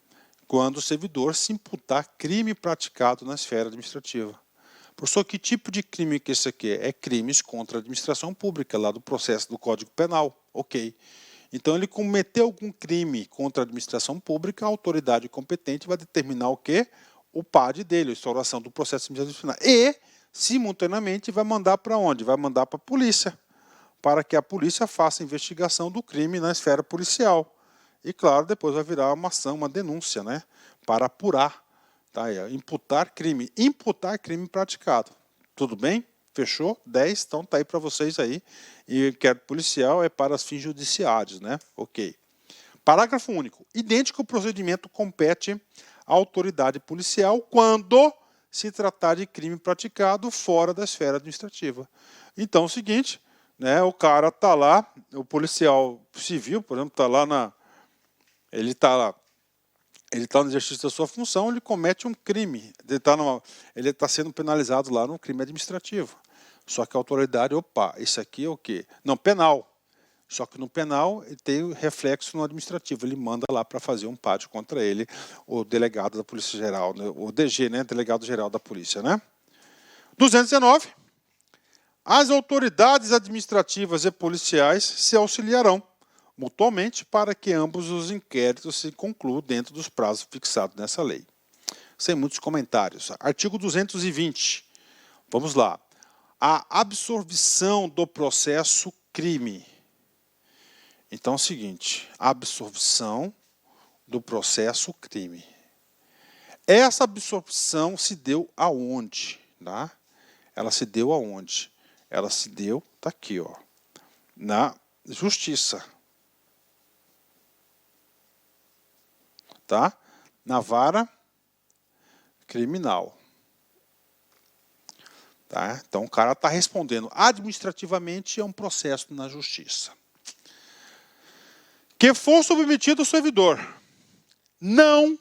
quando o servidor se imputar crime praticado na esfera administrativa. Professor, que tipo de crime que esse aqui é? É crimes contra a administração pública, lá do processo do Código Penal. Ok. Então, ele cometeu algum crime contra a administração pública, a autoridade competente vai determinar o quê? O PAD dele, a instauração do processo administrativo. E, simultaneamente, vai mandar para onde? Vai mandar para a polícia, para que a polícia faça a investigação do crime na esfera policial. E, claro, depois vai virar uma ação, uma denúncia, né? Para apurar. Tá aí, imputar crime praticado. Tudo bem? Fechou? 10, então tá aí para vocês aí. E o inquérito policial é para fins judiciários, né? Ok. Parágrafo único. Idêntico procedimento compete à autoridade policial quando se tratar de crime praticado fora da esfera administrativa. Então é o seguinte, né? O cara tá lá, o policial civil, por exemplo, tá lá ele está no exercício da sua função, ele comete um crime, ele está sendo penalizado lá num crime administrativo. Só que a autoridade, opa, isso aqui é o quê? Não, penal. Só que no penal ele tem reflexo no administrativo, ele manda lá para fazer um pátio contra ele, o delegado da Polícia Geral, o DG, né, delegado geral da Polícia, né? 219. As autoridades administrativas e policiais se auxiliarão mutuamente para que ambos os inquéritos se concluam dentro dos prazos fixados nessa lei. Sem muitos comentários. Artigo 220. Vamos lá. A absorção do processo crime. Então é o seguinte, absorção do processo crime. Essa absorção se deu aonde? Tá? Ela se deu aonde? Ela se deu, tá aqui, ó, na justiça. Tá? Na vara criminal. Tá? Então o cara está respondendo administrativamente a um processo na justiça. Que for submetido ao servidor, não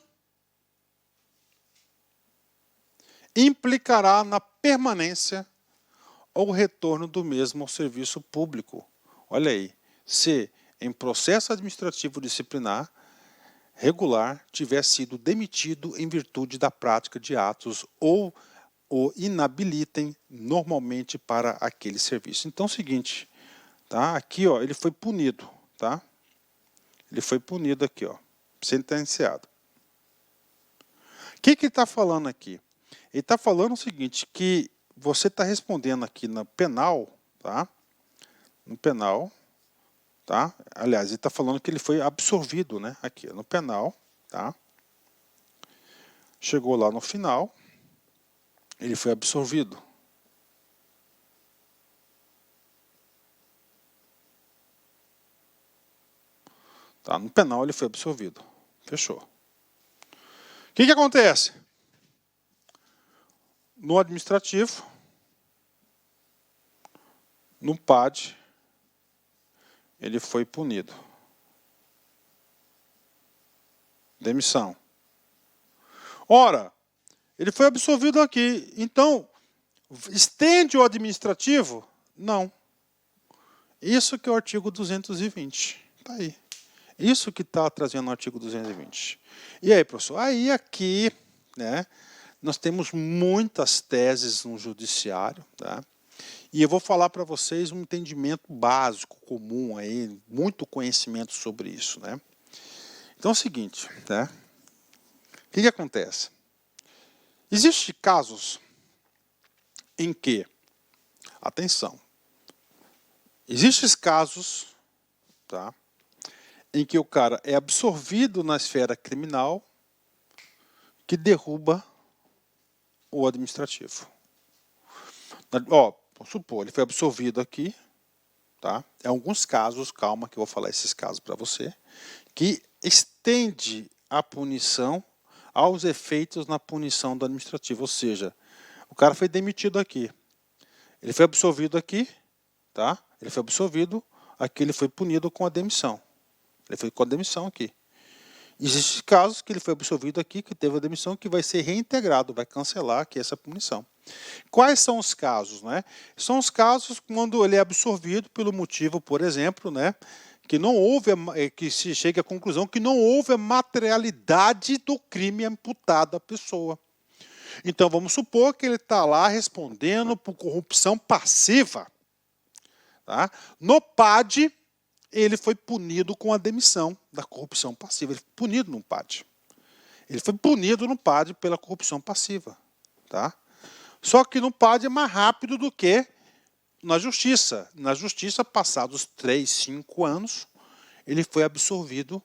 implicará na permanência ou retorno do mesmo ao serviço público. Olha aí, se em processo administrativo disciplinar regular tiver sido demitido em virtude da prática de atos ou o inabilitem normalmente para aquele serviço. Então é o seguinte, tá? Aqui, ó, ele foi punido, tá? Ele foi punido aqui, ó, sentenciado. O que ele está falando aqui? Ele está falando o seguinte, que você está respondendo aqui no penal, tá? No penal, tá? Aliás, ele está falando que ele foi absorvido, né? Aqui, no penal, tá? Chegou lá no final, ele foi absorvido. Tá? No penal ele foi absorvido. Fechou. O que acontece? No administrativo, no PAD, ele foi punido. Demissão. Ora, ele foi absolvido aqui. Então, estende o administrativo? Não. Isso que é o artigo 220. Está aí. Isso que está trazendo o artigo 220. E aí, professor? Aí aqui, né, nós temos muitas teses no judiciário, tá? E eu vou falar para vocês um entendimento básico, comum, aí, muito conhecimento sobre isso, né? Então é o seguinte, tá? O que acontece? Existem casos em que, atenção, existem casos, tá, em que o cara é absorvido na esfera criminal que derruba o administrativo. Ó, vamos supor, ele foi absolvido aqui, tá? Em alguns casos, calma que eu vou falar esses casos para você, que estende a punição aos efeitos na punição do administrativo, ou seja, o cara foi demitido aqui, ele foi absolvido aqui, tá? Ele foi absolvido, aqui ele foi punido com a demissão. Ele foi com a demissão aqui. Existem casos que ele foi absolvido aqui, que teve a demissão, que vai ser reintegrado, vai cancelar aqui essa punição. Quais são os casos, né? São os casos quando ele é absorvido pelo motivo, por exemplo, né, que não houve, que se chegue à conclusão que não houve a materialidade do crime imputado à pessoa. Então, vamos supor que ele está lá respondendo por corrupção passiva. Tá? No PAD, ele foi punido com a demissão da corrupção passiva. Ele foi punido no PAD. Ele foi punido no PAD pela corrupção passiva. Tá? Só que no PAD é mais rápido do que na justiça. Na justiça, passados 3, 5 anos, ele foi absolvido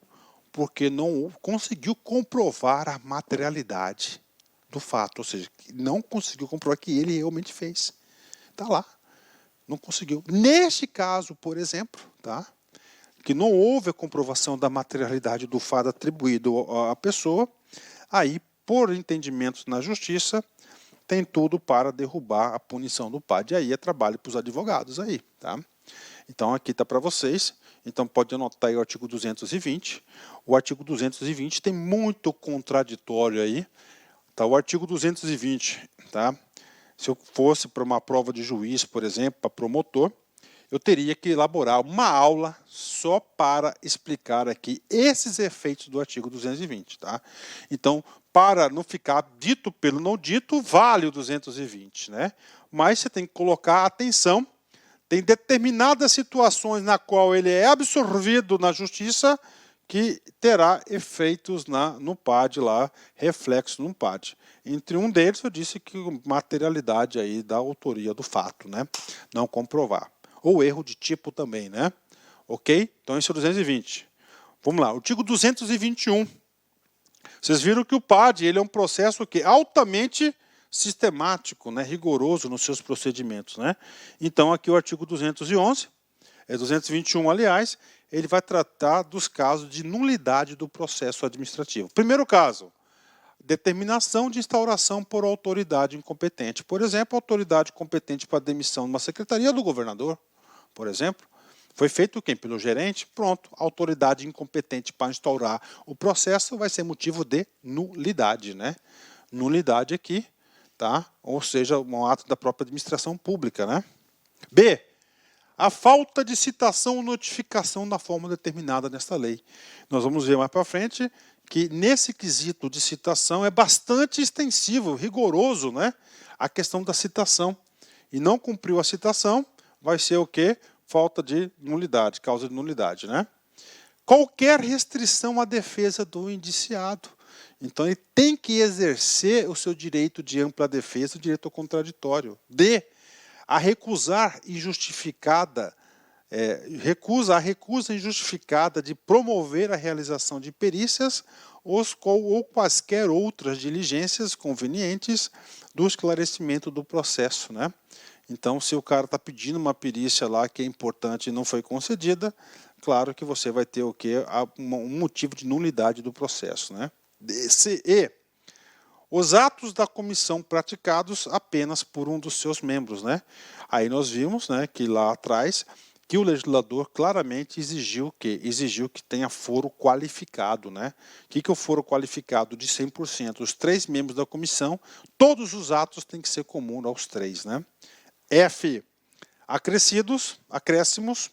porque não conseguiu comprovar a materialidade do fato. Ou seja, não conseguiu comprovar que ele realmente fez. Está lá. Não conseguiu. Neste caso, por exemplo, tá, que não houve a comprovação da materialidade do fato atribuído à pessoa, aí, por entendimentos na justiça, tem tudo para derrubar a punição do PAD. E aí é trabalho para os advogados aí, tá? Então aqui está para vocês. Então pode anotar aí o artigo 220. O artigo 220 tem muito contraditório aí. Tá? O artigo 220, tá? Se eu fosse para uma prova de juiz, por exemplo, para promotor, eu teria que elaborar uma aula só para explicar aqui esses efeitos do artigo 220. Tá? Então, para não ficar dito pelo não dito, vale o 220. Né? Mas você tem que colocar atenção, tem determinadas situações na qual ele é absorvido na justiça que terá efeitos no PAD lá, reflexo no PAD. Entre um deles, eu disse que materialidade aí da autoria do fato, né? Não comprovar. Ou erro de tipo também, né? Ok? Então, esse é o 220. Vamos lá, artigo 221. Vocês viram que o PAD ele é um processo que é altamente sistemático, né? Rigoroso nos seus procedimentos, né? Então, aqui o artigo 211, 221, aliás, ele vai tratar dos casos de nulidade do processo administrativo. Primeiro caso, determinação de instauração por autoridade incompetente. Por exemplo, autoridade competente para demissão de uma secretaria do governador, por exemplo. Foi feito quem? Pelo gerente? Pronto, autoridade incompetente para instaurar o processo vai ser motivo de nulidade, né? Nulidade aqui, tá? Ou seja, um ato da própria administração pública, né? B, a falta de citação ou notificação da forma determinada nesta lei. Nós vamos ver mais para frente que nesse quesito de citação é bastante extensivo, rigoroso, né? A questão da citação. E não cumpriu a citação, vai ser o quê? Falta de nulidade, causa de nulidade, né? Qualquer restrição à defesa do indiciado. Então, ele tem que exercer o seu direito de ampla defesa, o direito ao contraditório. D, a recusar injustificada, a recusa injustificada de promover a realização de perícias ou quaisquer outras diligências convenientes do esclarecimento do processo, né? Então, se o cara está pedindo uma perícia lá que é importante e não foi concedida, claro que você vai ter o quê? Um motivo de nulidade do processo, né? E os atos da comissão praticados apenas por um dos seus membros, né? Aí nós vimos, né, que lá atrás que o legislador claramente exigiu que tenha foro qualificado, né? O que é o foro qualificado? De 100%. Os 3 membros da comissão, todos os atos têm que ser comuns aos 3, né? F, acréscimos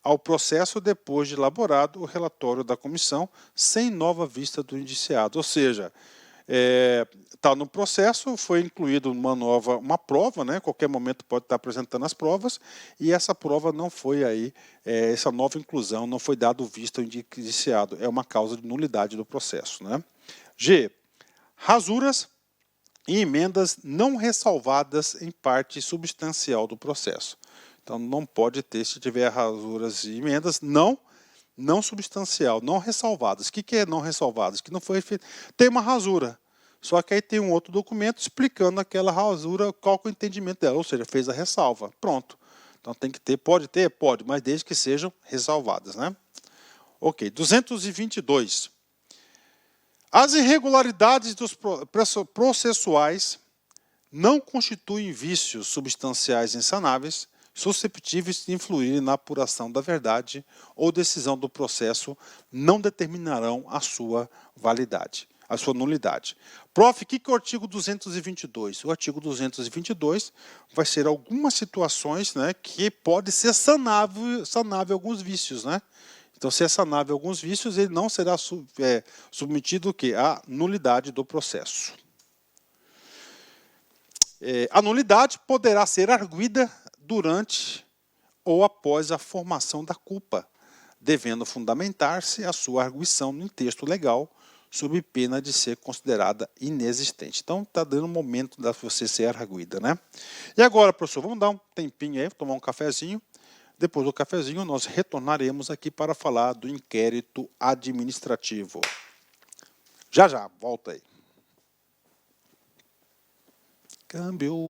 ao processo depois de elaborado o relatório da comissão sem nova vista do indiciado. Ou seja, está no processo, foi incluído uma prova, né? Qualquer momento pode estar apresentando as provas, e essa prova não foi aí, essa nova inclusão não foi dado visto ao indiciado, é uma causa de nulidade do processo, né? G. Rasuras e emendas não ressalvadas em parte substancial do processo. Então não pode ter, se tiver rasuras e emendas não substancial, não ressalvadas. O que é não ressalvadas? Que não foi feito. Tem uma rasura, só que aí tem um outro documento explicando aquela rasura, qual que é o entendimento dela, ou seja, fez a ressalva. Pronto. Então tem que ter, pode, mas desde que sejam ressalvadas, né? Ok, 222. As irregularidades dos processuais não constituem vícios substanciais insanáveis, susceptíveis de influir na apuração da verdade ou decisão do processo, não determinarão a sua validade, a sua nulidade. Prof, o que é o artigo 222? O artigo 222 vai ser algumas situações, né, que pode ser sanável alguns vícios, né? Então, se é sanável alguns vícios, ele não será submetido à nulidade do processo. A nulidade poderá ser arguida durante ou após a formação da culpa, devendo fundamentar-se a sua arguição em texto legal, sob pena de ser considerada inexistente. Então, está dando o momento de você ser arguida, né? E agora, professor, vamos dar um tempinho aí, tomar um cafezinho. Depois do cafezinho, nós retornaremos aqui para falar do inquérito administrativo. Já, volta aí. Câmbio.